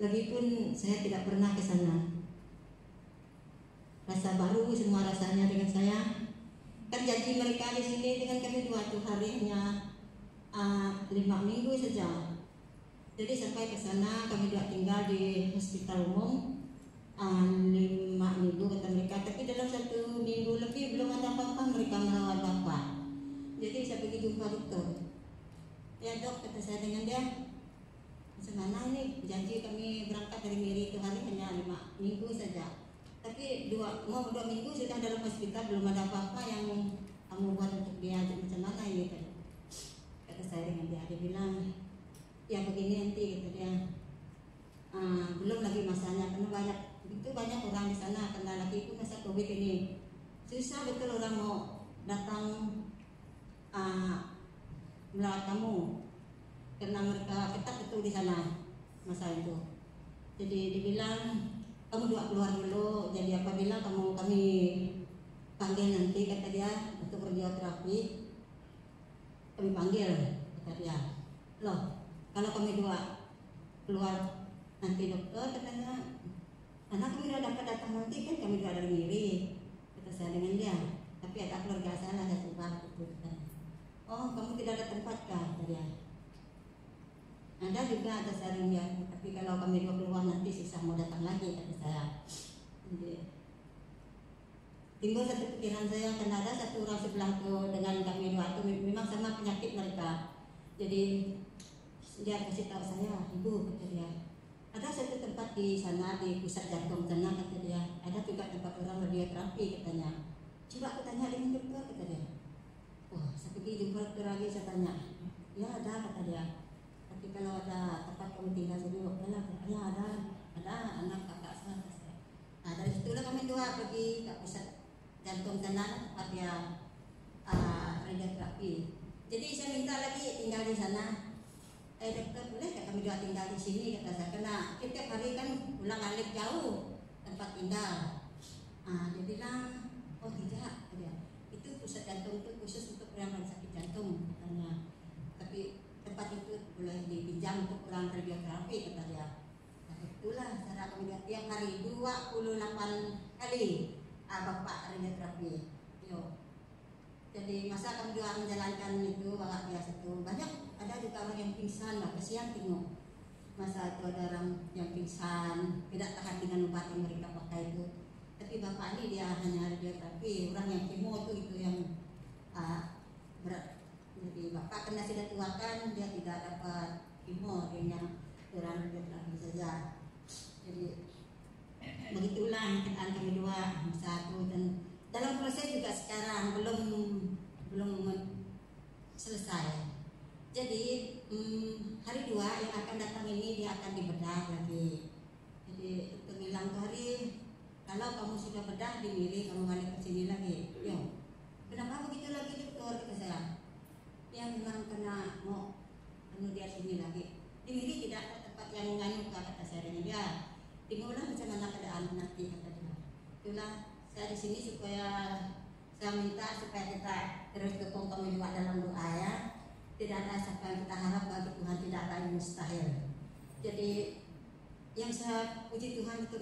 Lagipun saya tidak pernah ke sana. Rasa baru semua rasanya dengan saya. Kan janji mereka di sini dengan kami dua tuh harinya 5 minggu saja. Jadi sampai ke sana kami dua tinggal di hospital umum 5 minggu kata mereka. Tapi dalam 1 minggu lebih belum ada apa-apa mereka merawat bapak. Jadi saya pergi jumpa dokter. Ya dok, kata saya dengan dia, semana ini janji kami berangkat dari Miri itu hari hanya 5 minggu saja. Tapi 2 minggu sudah dalam hospital, belum ada apa-apa yang kamu buat untuk dia. Macam mana ini kata saya dengan dia. Dia bilang, ya begini nanti kata dia, belum lagi masanya karena banyak orang di sana karena lagi pun masa COVID ini susah betul orang mau datang merawat kamu karena mereka ketat betul di sana masa itu. Jadi dibilang kamu dua keluar dulu. Jadi apabila kami panggil nanti kata dia untuk radioterapi, kami panggil kata dia. Loh, kalau kami dua keluar nanti dokter katanya, anak kami udah dapat datang nanti kan kami dua dari Miri kata saya dengan dia. Tapi ada keluarga saya lah saya coba gitu. Oh kamu tidak ada tempat kah kata dia. Ada juga ada saring ya, tapi kalau kami dua keluar nanti susah mau datang lagi kata saya. Jadi timbul satu pikiran saya karena ada satu orang sebelah tuh dengan kami dua itu memang sama penyakit mereka. Jadi dia kasih tahu saya, ibu kata dia, ada satu tempat di sana di pusat jantung sana kata dia, ada juga tempat orang radioterapi katanya. Coba aku tanya dengan dokter kata dia. Wah, saya pergi jumpa dokter lagi, saya tanya. Ya ada kata dia. Tapi kalau ada tempat kamu tinggal sini, oke lah. Ya ada anak kakak saya. Nah dari situlah kami dua pergi ke pusat jantung sana tempat dia radioterapi. Jadi saya minta lagi tinggal di sana. Dokter boleh tak kami dua tinggal di sini kata saya, karena tiap hari kan pulang alik jauh tempat tinggal. Dia bilang, oh tidak, dia itu pusat jantung itu khusus untuk orang sakit jantung katanya. Tapi tempat itu boleh dipinjam untuk orang radioterapi kata dia. Nah itulah cara kami dua tiap hari 28 kali bapak radioterapi. Yo. Jadi masa kami dua menjalankan itu bapak biasa itu banyak. Ada juga orang yang pingsan, lah kasihan tengok. Masa itu ada orang yang pingsan, tidak tahan dengan obat yang mereka pakai itu. Tapi bapak ini dia hanya radioterapi, orang yang kemo itu yang berat. Jadi bapak kena sudah tua kan, dia tidak dapat kemo, dia yang orang radioterapi saja. Jadi begitulah keadaan kami dua masa itu. Dan dalam proses juga sekarang belum selesai. Jadi hari 2 yang akan datang ini dia akan dibedah lagi. Jadi untuk bilang hari kalau kamu sudah bedah di Miri kamu balik ke sini lagi. Yo, kenapa begitu lagi dokter kata saya? Ya memang kena mau dia sini lagi. Di Miri tidak ada tempat yang menganu kata saya dengan dia. Tinggallah macam mana keadaan nanti kata dia. Itulah saya di sini supaya saya minta supaya kita terus dukung kami juga dalam doa ya. Tidak ada siapa yang kita harap bagi Tuhan, tidak ada yang mustahil. Jadi yang saya puji Tuhan itu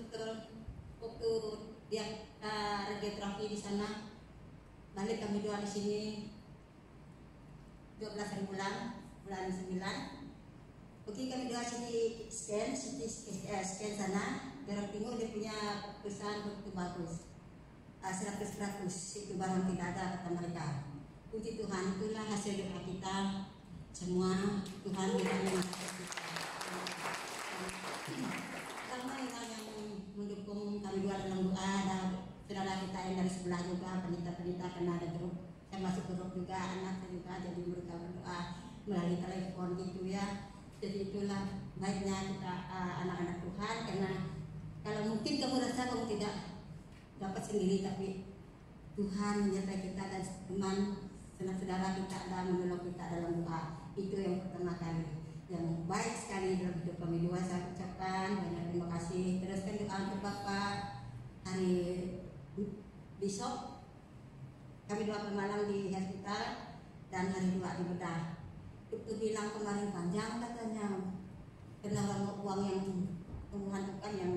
waktu dia radioterapi di sana, balik kami dua di sini 12 hari bulan 9. Pergi kami dua sini scan sana, darah tinggal dia punya perusahaan begitu bagus. 100% itu barang tidak ada kata mereka. Puji Tuhan, itulah hasil doa kita semua. Tuhan memang kita. Karena yang mendukung kami doa dalam doa, ada saudara kita yang dari sebelah juga, pendeta-pendeta karena ada grup, saya masuk grup juga, anak saya juga, jadi mereka berdoa melalui telepon gitu ya. Jadi itulah baiknya kita anak-anak Tuhan, karena kalau mungkin kamu rasa kamu tidak dapat sendiri, tapi Tuhan menyertai kita dan teman saudara kita dan menolong kita dalam doa. Itu yang pertama kali yang baik sekali dalam hidup kami dua. Saya ucapkan banyak terima kasih. Teruskan doa untuk Bapak hari besok. Kami doa malam di hospital dan hari doa di bedah. Itu bilang kemarin panjang katanya, karena uang yang menghantukan yang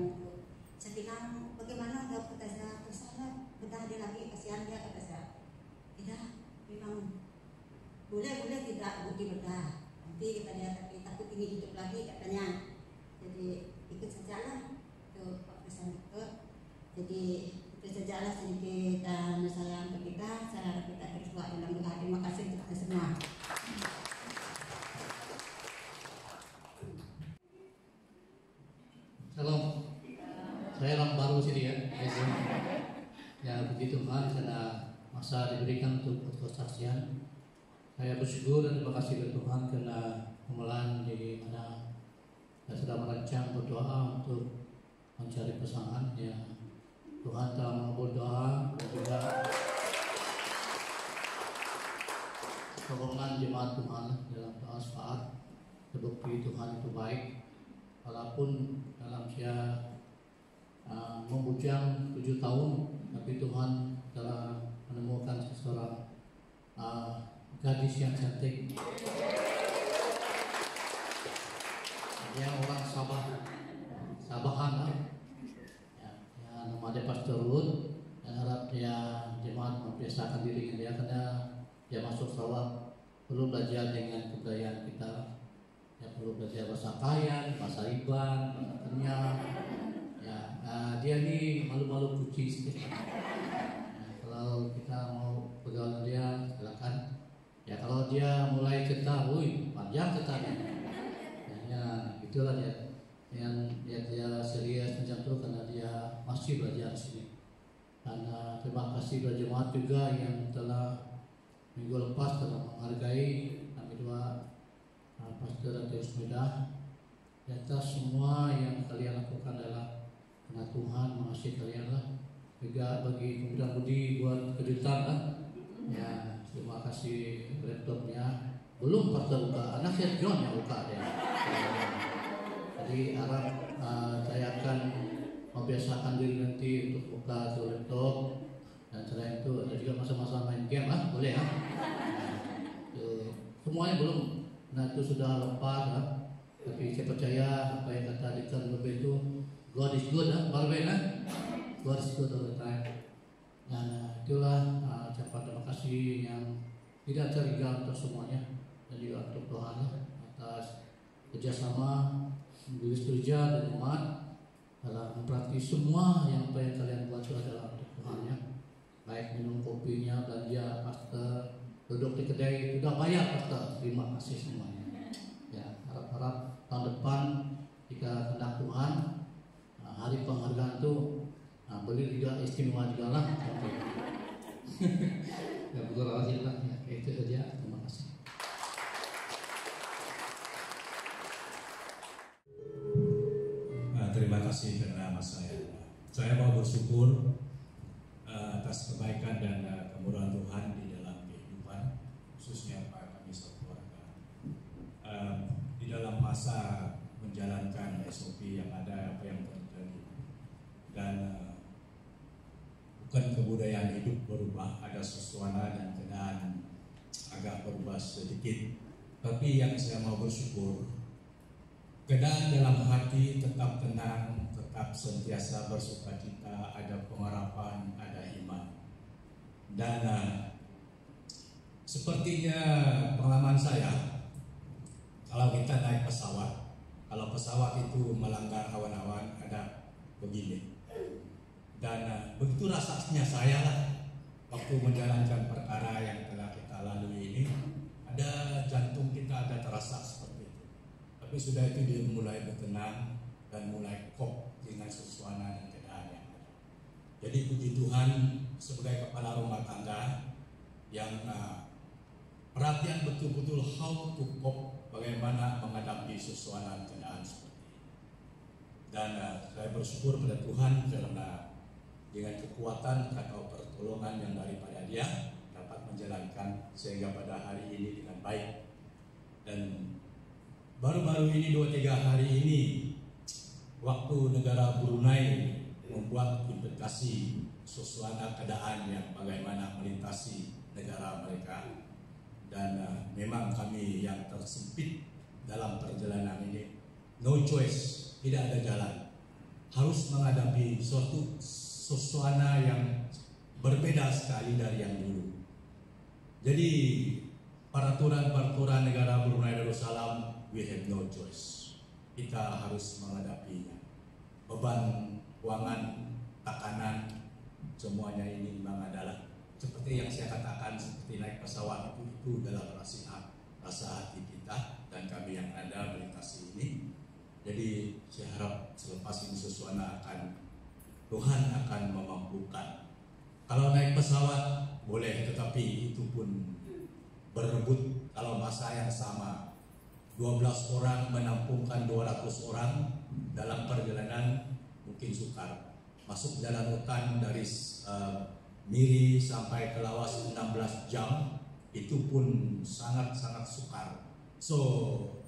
saya bilang bagaimana dok, kata saya kesana bedah dia lagi, kasihan dia, kata saya. Tidak, bilang boleh tidak bukti bedah, nanti kita lihat, tapi takut ingin hidup lagi katanya. Jadi ikut sajalah itu Pak Presiden Dokter. Jadi itu sajalah sedikit saya untuk kita. Saya harap kita terus doa dalam doa. Terima kasih untuk kita semua. Shalom. Saya orang baru sini ya. Ya begitu Tuhan, karena masa diberikan untuk kesaksian. Saya bersyukur dan terima kasih kepada Tuhan karena pemulaan di mana saya sudah merancang berdoa untuk mencari pasangan. Ya Tuhan telah mengabul doa dan juga sokongan jemaat Tuhan dalam doa syafaat. Terbukti Tuhan itu baik, walaupun dalam saya membujang 7 tahun, tapi Tuhan telah menemukan seseorang gadis yang cantik, yang orang sabahan ya, nama dia Pastor Ruth, dan harap dia jemaat membiasakan diri dia, karena dia masuk Sarawak perlu belajar dengan kebudayaan kita, ya perlu belajar bahasa Kayan, bahasa Iban, bahasa Kenyang. Ya, dia ini malu-malu kucing sedikit. Kalau kita mau pegang dia silakan. Ya kalau dia mulai cerita, panjang ceritanya. Ya itulah dia. Dia serius macam itu karena dia masih belajar di sini. Dan terima kasih kepada jemaat juga yang telah minggu lepas telah menghargai kami dua Pastor Ateus Medah. Di atas semua yang kalian lakukan adalah karena Tuhan mengasihi kalian lah. Juga bagi pemuda budi buat kejutan lah. Ya, terima kasih laptopnya. Belum Pastor buka, anak saya John yang buka dia. Jadi harap saya akan membiasakan diri nanti untuk buka laptop. Dan selain itu ada juga masa-masa main game lah, boleh ya. Semuanya belum, nah itu sudah lepas lah. Tapi saya percaya apa yang kata Dikter Lebih itu God is good lah, God is good all the time. Dan itulah ucapan terima kasih yang tidak terhingga untuk semuanya, dan juga untuk Tuhan atas kerjasama Gugus Gereja dan umat dalam memperhati semua yang apa yang kalian buat itu adalah untuk Tuhan ya. Baik minum kopinya, belanja, pastor, duduk di kedai, sudah bayar pastor. Terima kasih semuanya. Ya, harap-harap tahun depan jika kehendak Tuhan hari penghargaan itu beli juga istimewa juga lah. Ya betul lah ya, itu saja. Terima kasih. Terima kasih karena mas saya mau bersyukur atas kebaikan dan kemurahan Tuhan di dalam kehidupan, khususnya Pak kami sekeluarga. Di dalam masa menjalankan SOP yang ada, apa yang terjadi, dan bukan kebudayaan hidup berubah, ada suasana dan keadaan agak berubah sedikit, tapi yang saya mau bersyukur, keadaan dalam hati tetap tenang, tetap sentiasa bersukacita, ada pengharapan, ada iman. Dan sepertinya pengalaman saya, kalau kita naik pesawat, kalau pesawat itu melanggar awan-awan, ada begini. Dan begitu rasanya saya lah, waktu menjalankan perkara yang telah kita lalui ini, ada jantung kita ada terasa seperti itu. Tapi sudah itu dia mulai bertenang dan mulai kop dengan suasana dan keadaan yang ada. Jadi puji Tuhan sebagai kepala rumah tangga yang perhatian betul-betul how to cope, bagaimana menghadapi susunan keadaan seperti ini. Dan saya bersyukur pada Tuhan karena dengan kekuatan atau pertolongan yang daripada Dia dapat menjalankan sehingga pada hari ini dengan baik. Dan baru-baru ini 2-3 hari ini waktu negara Brunei membuat investasi susunan keadaan yang bagaimana melintasi negara mereka, dan memang kami yang tersempit dalam perjalanan ini no choice, tidak ada jalan, harus menghadapi suatu suasana yang berbeda sekali dari yang dulu. Jadi peraturan negara Brunei Darussalam, we have no choice, kita harus menghadapinya. Beban keuangan, tekanan, semuanya ini memang adalah seperti yang saya katakan, seperti naik pesawat itu dalam rasa hati kita dan kami yang ada melintasi ini. Jadi saya harap selepas ini suasana Tuhan akan memampukan. Kalau naik pesawat boleh, tetapi itu pun berebut. Kalau masa yang sama 12 orang menampungkan 200 orang dalam perjalanan mungkin sukar. Masuk jalan hutan dari Miri sampai ke Lawas 16 jam itu pun sangat-sangat sukar. So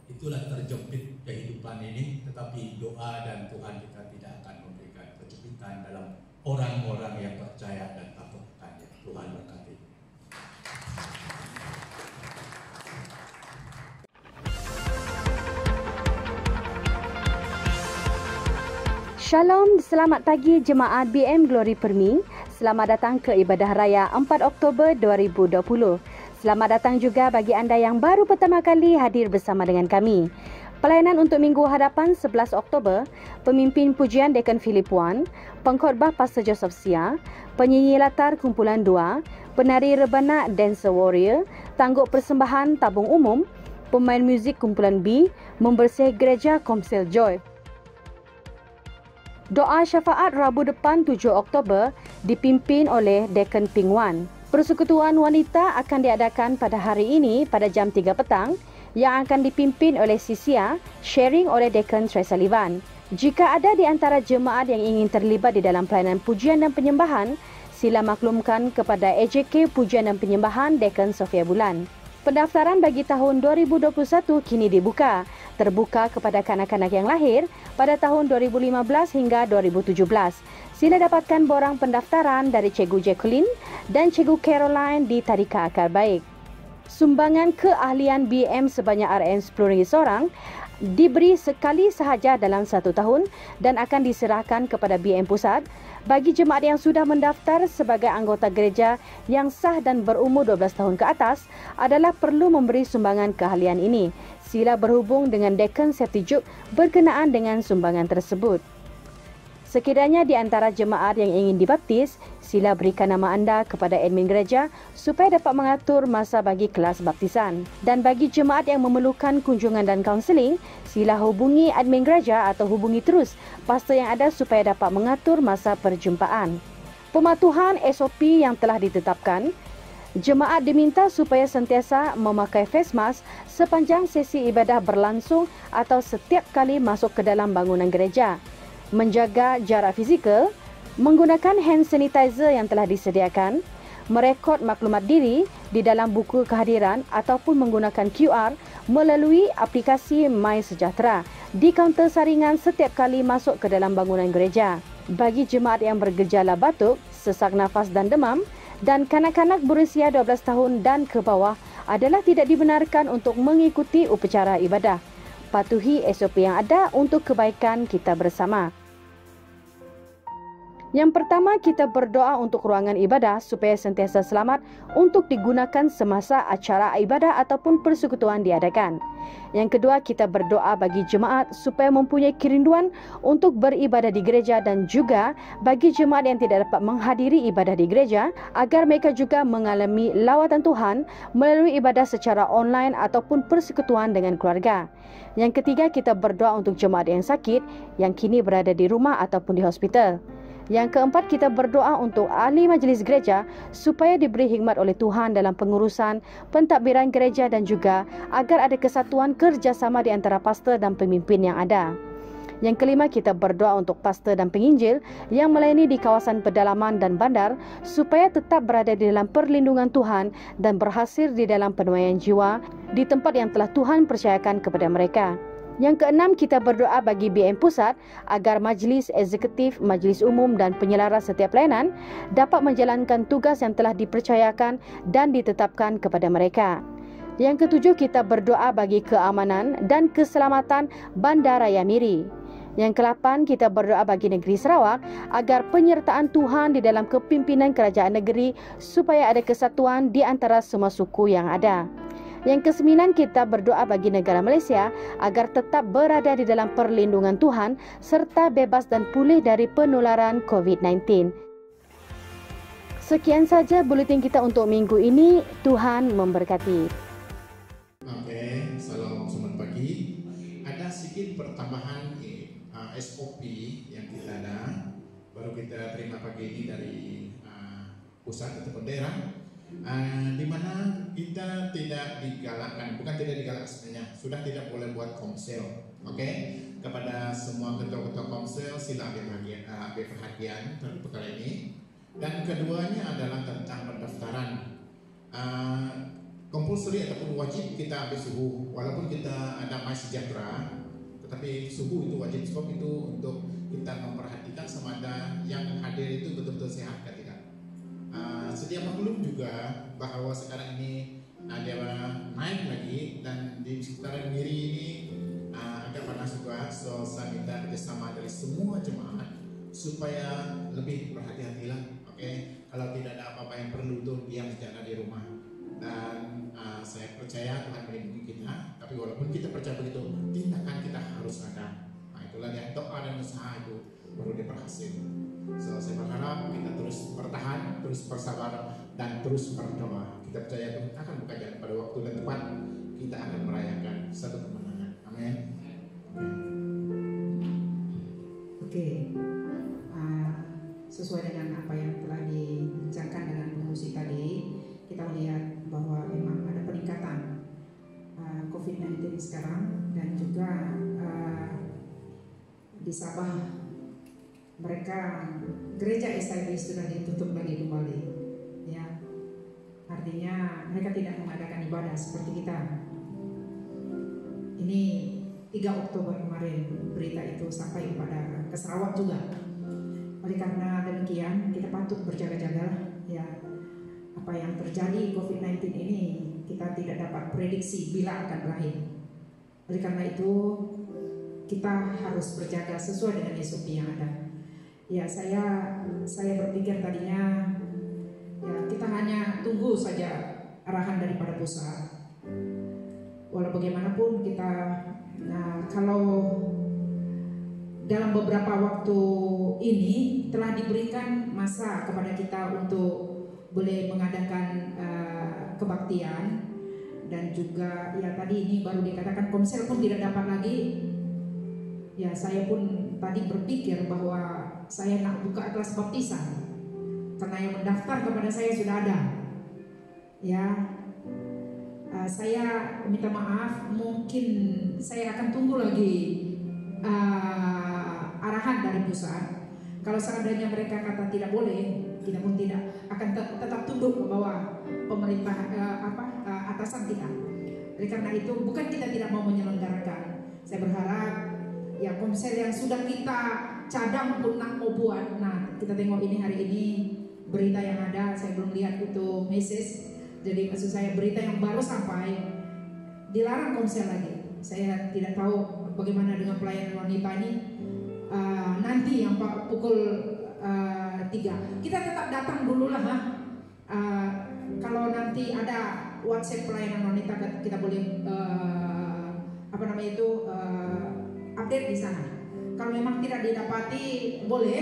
itulah terjepit kehidupan ini, tetapi doa dan Tuhan kita tidak akan memberikan kejepitan dalam orang-orang yang percaya dan takut akan-Nya. Tuhan berkati. Shalom, selamat pagi jemaat BM Glory Permi. Selamat datang ke Ibadah Raya 4 Oktober 2020. Selamat datang juga bagi anda yang baru pertama kali hadir bersama dengan kami. Pelayanan untuk minggu hadapan 11 Oktober, pemimpin pujian Deacon Philip Wan, pengkhotbah Pastor Joseph Sia, penyanyi latar kumpulan 2, penari rebana Dancer Warrior, tangguk persembahan tabung umum, pemain muzik kumpulan B, membersih gereja Komsel Joy. Doa syafaat Rabu depan 7 Oktober dipimpin oleh Deacon Ping Wan. Persekutuan wanita akan diadakan pada hari ini pada jam 3 petang yang akan dipimpin oleh Sisia, sharing oleh Deacon Trey Sullivan. Jika ada di antara jemaat yang ingin terlibat di dalam pelayanan pujian dan penyembahan, sila maklumkan kepada AJK Pujian dan Penyembahan Deacon Sofia Bulan. Pendaftaran bagi tahun 2021 kini dibuka, terbuka kepada kanak-kanak yang lahir pada tahun 2015 hingga 2017. Sila dapatkan borang pendaftaran dari Cikgu Jacqueline dan Cikgu Caroline di Tadika Akar Baik. Sumbangan keahlian BM sebanyak RM10 seorang diberi sekali sahaja dalam 1 tahun dan akan diserahkan kepada BM Pusat. Bagi jemaat yang sudah mendaftar sebagai anggota gereja yang sah dan berumur 12 tahun ke atas adalah perlu memberi sumbangan keahlian ini. Sila berhubung dengan Deacon Septijuk berkenaan dengan sumbangan tersebut. Sekiranya di antara jemaat yang ingin dibaptis, sila berikan nama anda kepada admin gereja supaya dapat mengatur masa bagi kelas baptisan. Dan bagi jemaat yang memerlukan kunjungan dan kaunseling, sila hubungi admin gereja atau hubungi terus pastor yang ada supaya dapat mengatur masa perjumpaan. Pematuhan SOP yang telah ditetapkan, jemaat diminta supaya sentiasa memakai face mask sepanjang sesi ibadah berlangsung atau setiap kali masuk ke dalam bangunan gereja. Menjaga jarak fizikal, menggunakan hand sanitizer yang telah disediakan, merekod maklumat diri di dalam buku kehadiran ataupun menggunakan QR melalui aplikasi My Sejahtera di kaunter saringan setiap kali masuk ke dalam bangunan gereja. Bagi jemaat yang bergejala batuk, sesak nafas dan demam, dan kanak-kanak berusia 12 tahun dan ke bawah adalah tidak dibenarkan untuk mengikuti upacara ibadah. Patuhi SOP yang ada untuk kebaikan kita bersama. Yang pertama, kita berdoa untuk ruangan ibadah supaya sentiasa selamat untuk digunakan semasa acara ibadah ataupun persekutuan diadakan. Yang kedua, kita berdoa bagi jemaat supaya mempunyai kerinduan untuk beribadah di gereja dan juga bagi jemaat yang tidak dapat menghadiri ibadah di gereja agar mereka juga mengalami lawatan Tuhan melalui ibadah secara online ataupun persekutuan dengan keluarga. Yang ketiga, kita berdoa untuk jemaat yang sakit yang kini berada di rumah ataupun di hospital. Yang keempat, kita berdoa untuk ahli majlis gereja supaya diberi hikmat oleh Tuhan dalam pengurusan pentadbiran gereja dan juga agar ada kesatuan kerjasama di antara pastor dan pemimpin yang ada. Yang kelima, kita berdoa untuk pastor dan penginjil yang melayani di kawasan pedalaman dan bandar supaya tetap berada di dalam perlindungan Tuhan dan berhasil di dalam penuaian jiwa di tempat yang telah Tuhan percayakan kepada mereka. Yang keenam, kita berdoa bagi BM Pusat agar majlis eksekutif, majlis umum dan penyelaras setiap pelayanan dapat menjalankan tugas yang telah dipercayakan dan ditetapkan kepada mereka. Yang ketujuh, kita berdoa bagi keamanan dan keselamatan Bandaraya Miri. Yang ke-8, kita berdoa bagi negeri Sarawak agar penyertaan Tuhan di dalam kepimpinan kerajaan negeri supaya ada kesatuan di antara semua suku yang ada. Yang ke-9, kita berdoa bagi negara Malaysia agar tetap berada di dalam perlindungan Tuhan serta bebas dan pulih dari penularan COVID-19. Sekian saja buletin kita untuk minggu ini. Tuhan memberkati. Oke, salam selamat pagi. Ada sedikit pertambahan SOP yang kita ada, baru kita terima pagi ini dari pusat ataupun daerah. Di mana kita tidak digalakkan, bukan tidak digalakkan sebenarnya, sudah tidak boleh buat komsel. Oke, kepada semua ketua-ketua komsel sila ambil perhatian terhadap perkara ini. Dan keduanya adalah tentang pendaftaran. Compulsory ataupun wajib kita ambil suhu, walaupun kita ada MySejahtera, tetapi suhu itu wajib, sebab itu untuk kita memperhatikan sama ada yang hadir itu betul-betul sehat atau tidak. Sedia maklum juga bahwa sekarang ini ada naik lagi dan di sekitaran Miri ini agak panas juga. So saya minta kerjasama dari semua jemaat supaya lebih berhati-hatilah. Oke, kalau tidak ada apa-apa yang perlu tuh diam saja di rumah. Dan saya percaya Tuhan melindungi kita. Tapi walaupun kita percaya begitu, tindakan kita harus ada. Nah itulah yang doa dan usaha itu baru dia berhasil. So, saya berharap kita terus bertahan, terus bersabar, dan terus berdoa. Kita percaya Tuhan akan buka jalan pada waktu dan tempat. Kita akan merayakan satu kemenangan. Amin. Oke. Sesuai dengan apa yang telah dibincangkan dengan pengungsi tadi, kita melihat bahwa memang ada peningkatan COVID-19 sekarang, dan juga di Sabah mereka gereja SIB sudah ditutup lagi kembali, ya. Artinya mereka tidak mengadakan ibadah seperti kita. Ini 3 Oktober kemarin berita itu sampai ke Sarawak juga. Oleh karena demikian kita patut berjaga-jaga, ya. Apa yang terjadi COVID-19 ini kita tidak dapat prediksi bila akan berakhir. Oleh karena itu kita harus berjaga sesuai dengan SOP yang ada. Ya, saya berpikir tadinya ya kita hanya tunggu saja arahan daripada pusat. Walau bagaimanapun kita, kalau dalam beberapa waktu ini telah diberikan masa kepada kita untuk boleh mengadakan kebaktian, dan juga ya tadi ini baru dikatakan komsel pun tidak dapat lagi. Ya, saya pun tadi berpikir bahwa saya nak buka kelas baptisan karena yang mendaftar kepada saya sudah ada. Ya, saya minta maaf, mungkin saya akan tunggu lagi arahan dari pusat. Kalau seandainya mereka kata tidak boleh, kita pun tidak akan tetap tunduk ke bawah pemerintah atasan kita. Oleh karena itu bukan kita tidak mau menyelenggarakan. Saya berharap ya komsel yang sudah kita cadang pun nak mau buat. Nah, kita tengok ini hari ini berita yang ada, saya belum lihat itu message. Jadi maksud saya berita yang baru sampai dilarang komsel lagi. Saya tidak tahu bagaimana dengan pelayanan wanita ini. Nanti yang pukul 3 kita tetap datang dulu lah. Kalau nanti ada WhatsApp pelayanan wanita kita boleh update di sana. Kalau memang tidak didapati boleh,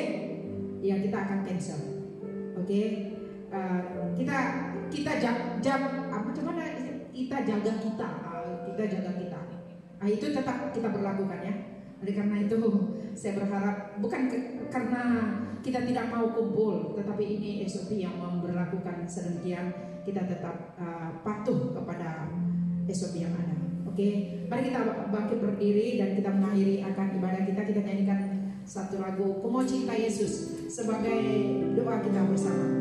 ya kita akan cancel. Oke, kita jaga kita. Itu tetap kita berlakukan ya. Oleh karena itu saya berharap bukan karena kita tidak mau kumpul, tetapi ini SOP yang memberlakukan sedemikian, kita tetap patuh kepada SOP yang ada. Oke, mari kita bangkit berdiri dan kita mengakhiri akan ibadah kita. Kita nyanyikan satu lagu "Ku Mau Cinta Yesus" sebagai doa kita bersama.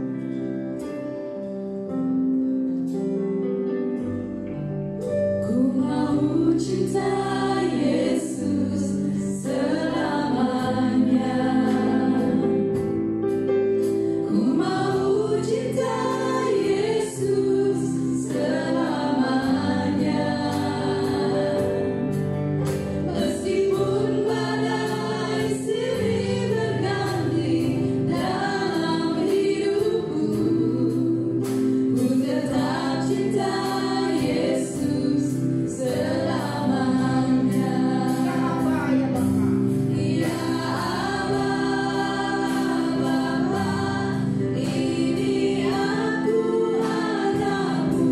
Ku mau cinta Yesus selamanya. Ku mau cinta Yesus selamanya. Meskipun badai silih berganti dalam hidupku, ku tetap cinta Yesus selamanya. Ya Bapa, ini aku anakmu,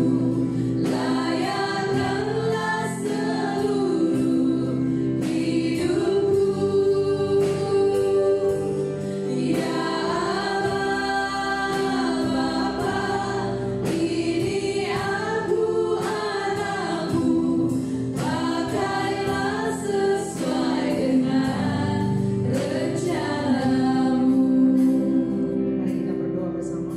layakkanlah seluruh hidupku. Ya Bapa, ini aku anakmu, pakailah sesuai dengan rencanamu. Mari kita berdoa bersama.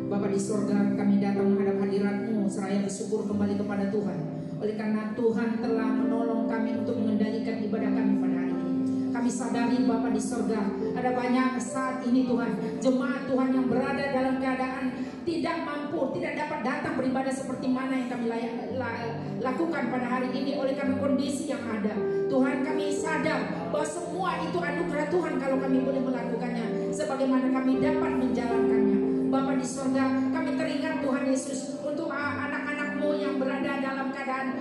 Bapa di sorga, kami datang menghadap hadirat-Mu seraya bersyukur kembali kepada Tuhan. Oleh karena Tuhan telah menolong kami untuk mengendalikan ibadah kami pada hari ini. Kami sadari Bapa di sorga, ada banyak saat ini Tuhan, jemaat Tuhan yang berada dalam keadaan tidak mampu, tidak dapat datang beribadah seperti mana yang kami lakukan pada hari ini oleh karena kondisi yang ada. Tuhan, kami sadar bahwa semua itu anugerah Tuhan kalau kami boleh melakukannya sebagaimana kami dapat menjalankannya. Bapa di sorga, kami teringat Tuhan Yesus untuk anak-anak-Mu yang berada dalam keadaan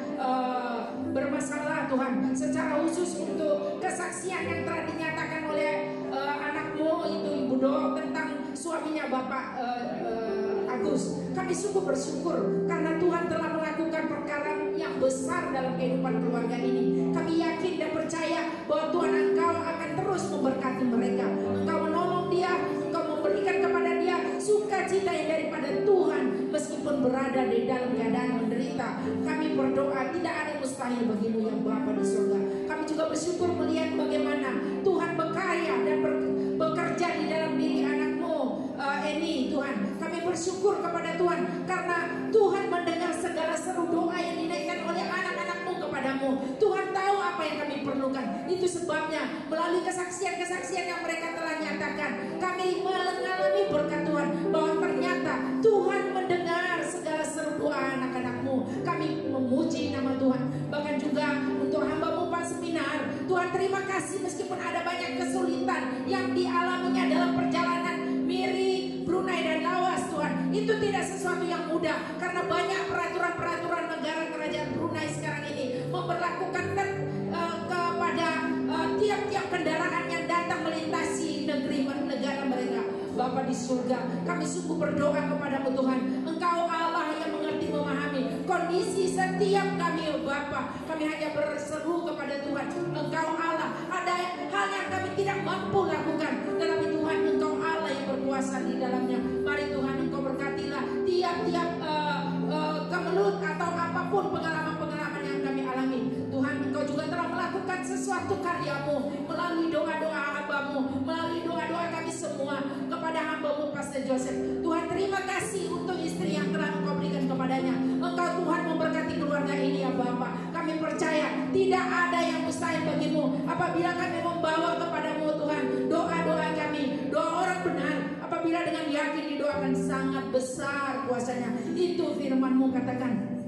bermasalah Tuhan, secara khusus untuk kesaksian yang telah dinyatakan oleh anak-Mu itu Ibu Do tentang suaminya Bapak Agus. Kami sungguh bersyukur karena Tuhan telah melakukan perkara yang besar dalam kehidupan keluarga ini. Kami yakin dan percaya bahwa Tuhan Engkau akan terus memberkati mereka. Engkau menolong dia, Engkau memberikan kepada dia sukacita yang daripada Tuhan meskipun berada di dalam keadaan menderita. Kami berdoa tidak ada yang mustahil bagimu yang Bapa di surga. Kami juga bersyukur melihat bagaimana Tuhan berkarya dan bekerja di dalam diri anak-Mu ini Tuhan. Kami bersyukur kepada Tuhan karena Tuhan mendengar segala seru doa yang dinaikkan oleh anak-anak-Mu kepadamu. Tuhan tahu apa yang kami perlukan. Itu sebabnya melalui kesaksian-kesaksian yang mereka telah nyatakan, kami mengalami berkat Tuhan bahwa ternyata Tuhan mendengar segala seru doa anak-anak-Mu. Kami memuji nama Tuhan. Bahkan juga untuk hamba-Mu Pak Seminar, Tuhan terima kasih meskipun ada banyak kesulitan yang dialaminya dalam perjalanan Miri, Brunei dan Lawas Tuhan. Itu tidak sesuatu yang mudah karena banyak peraturan-peraturan negara kerajaan Brunei sekarang ini memperlakukan kepada tiap-tiap kendaraan yang datang melintasi negara mereka. Bapa di surga, kami sungguh berdoa kepadamu Tuhan. Engkau Allah yang mengerti memahami kondisi setiap kami Bapa. Kami hanya berseru kepada Tuhan. Engkau Allah, ada hal yang kami tidak mampu lakukan, tetapi Tuhan Engkau Allah yang berkuasa di dalamnya. Mari Tuhan Engkau berkatilah tiap-tiap kemelut atau apapun pengalaman-pengalaman yang kami alami. Tuhan Engkau juga telah melakukan sesuatu karya-Mu melalui doa-doa hamba-Mu, melalui doa-doa kami semua kepada hamba-Mu Pastor Joseph. Tuhan terima kasih untuk istri yang telah Engkau berikan kepadanya. Engkau Tuhan memberkati keluarga ini ya Bapa. Kami percaya tidak ada yang mustahil bagimu apabila kami membawa kepadamu Tuhan doa-doa kami, doa orang benar. Apabila dengan yakin didoakan sangat besar kuasanya. Itu firman-Mu katakan.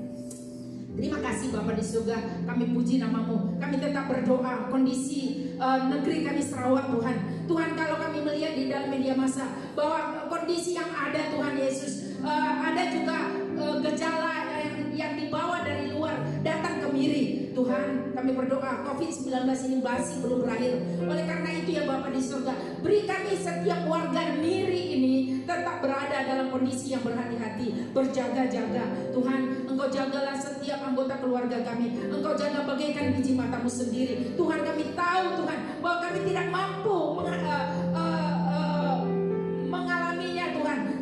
Terima kasih Bapa di surga, kami puji nama-Mu. Kami tetap berdoa kondisi negeri kami Sarawak Tuhan. Tuhan kalau kami melihat di dalam media massa bahwa kondisi yang ada Tuhan Yesus, ada juga gejala yang dibawa dari luar datang ke Miri. Tuhan kami berdoa COVID-19 ini masih belum berakhir. Oleh karena itu ya Bapa di surga, beri kami setiap warga Miri ini tetap berada dalam kondisi yang berhati-hati, berjaga-jaga. Tuhan Engkau jagalah setiap anggota keluarga kami. Engkau jaga bagaikan biji mata-Mu sendiri. Tuhan kami tahu Tuhan bahwa kami tidak mampu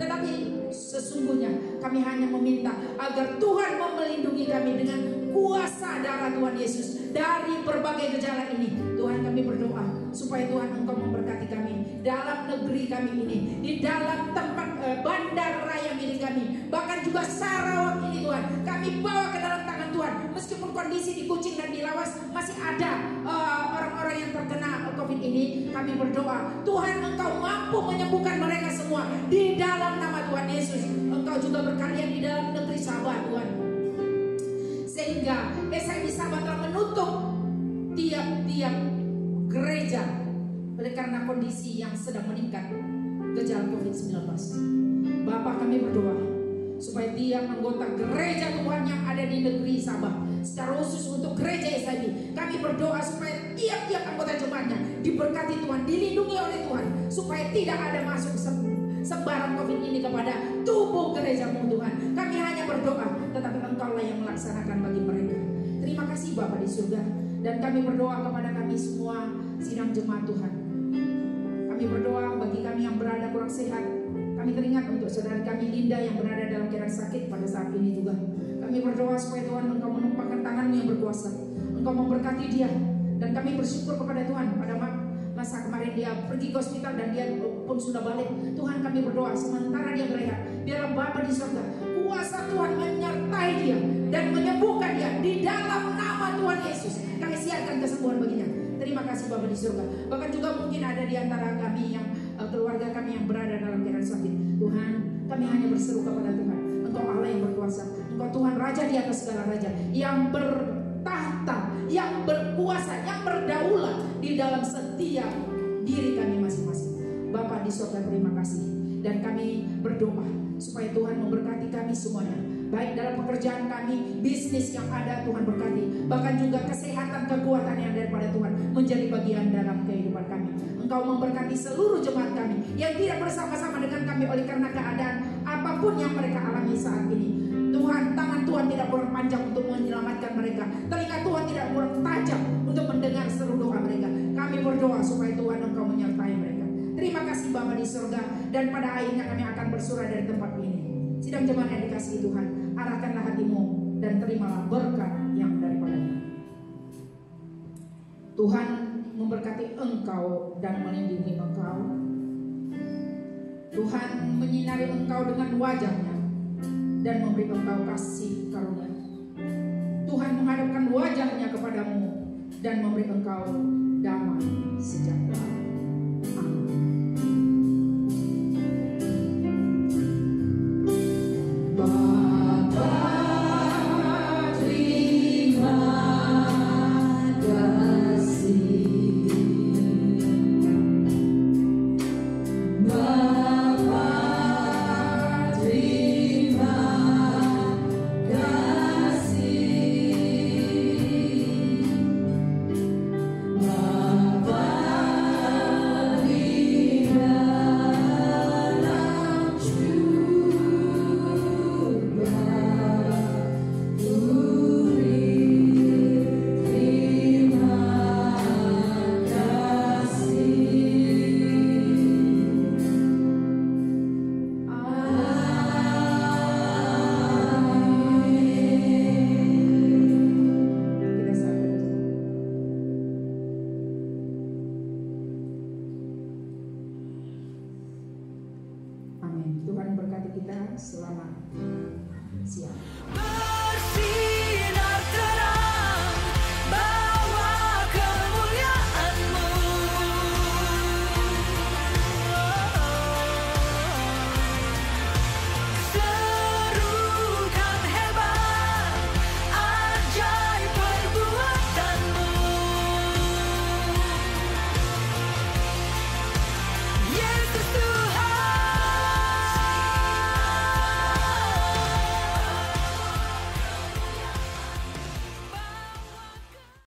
Tetapi sesungguhnya kami hanya meminta agar Tuhan melindungi kami dengan kuasa darah Tuhan Yesus dari berbagai gejala ini. Tuhan, kami berdoa supaya Tuhan Engkau memberkati kami dalam negeri kami ini, di dalam tempat bandar raya milik kami, bahkan juga Sarawak ini Tuhan, kami bawa ke dalam tangan Tuhan. Meskipun kondisi di Kucing dan di Lawas masih ada orang-orang yang terkena COVID ini, kami berdoa Tuhan Engkau mampu menyembuhkan mereka semua di dalam nama Tuhan Yesus. Engkau juga berkarya di dalam negeri Sabah Tuhan, sehingga SIB Sabah telah menutup tiap-tiap gereja oleh karena kondisi yang sedang meningkat gejala COVID-19. Bapak, kami berdoa supaya tiap anggota gereja Tuhan yang ada di negeri Sabah, secara khusus untuk gereja SIB, kami berdoa supaya tiap-tiap anggota jemaatnya diberkati Tuhan, dilindungi oleh Tuhan, supaya tidak ada masuk sebaran COVID ini kepada tubuh gerejamu Tuhan. Kami hanya berdoa, tetapi Engkau lah yang melaksanakan bagi mereka. Terima kasih Bapa di surga. Dan kami berdoa kepada kami semua sidang jemaat Tuhan. Kami berdoa bagi kami yang berada kurang sehat. Kami teringat untuk saudara kami Linda yang berada dalam keadaan sakit pada saat ini juga. Kami berdoa supaya Tuhan Engkau menumpahkan tangan-Mu yang berkuasa. Engkau memberkati dia. Dan kami bersyukur kepada Tuhan pada masa kemarin dia pergi ke hospital dan dia pun sudah balik. Tuhan, kami berdoa sementara dia berehat, biarlah Bapa di surga, kuasa Tuhan menyertai dia dan menyembuhkan dia di dalam nama Tuhan Yesus. Kami siapkan kesembuhan baginya. Terima kasih Bapa di surga. Bahkan juga mungkin ada di antara kami yang keluarga kami yang berada dalam keadaan sakit. Tuhan, kami hanya berseru kepada Tuhan. Engkau Allah yang berkuasa. Engkau Tuhan Raja di atas segala raja, yang bertahta, yang berkuasa, yang berdaulat di dalam setiap diri kami masing-masing. Bapa di surga, terima kasih. Dan kami berdoa supaya Tuhan memberkati kami semuanya, baik dalam pekerjaan kami, bisnis yang ada Tuhan berkati, bahkan juga kesehatan, kekuatan yang daripada Tuhan menjadi bagian dalam kehidupan kami. Engkau memberkati seluruh jemaat kami yang tidak bersama-sama dengan kami oleh karena keadaan apapun yang mereka alami saat ini. Tuhan, tangan Tuhan tidak kurang panjang untuk menyelamatkan mereka, telinga Tuhan tidak kurang tajam untuk mendengar seru doa mereka. Kami berdoa supaya Tuhan Engkau menyertai mereka. Terima kasih Bapa di surga. Dan pada akhirnya kami akan bersurah dari tempat ini. Sidang jemaat yang dikasihi Tuhan, arahkanlah hatimu dan terimalah berkat yang daripadanya. Tuhan memberkati engkau dan melindungi engkau. Tuhan menyinari engkau dengan wajahnya dan memberi engkau kasih karunia. Tuhan menghadapkan wajahnya kepadamu dan memberi engkau damai sejahtera. Amin. Tuhan berkati kita. Selamat siang.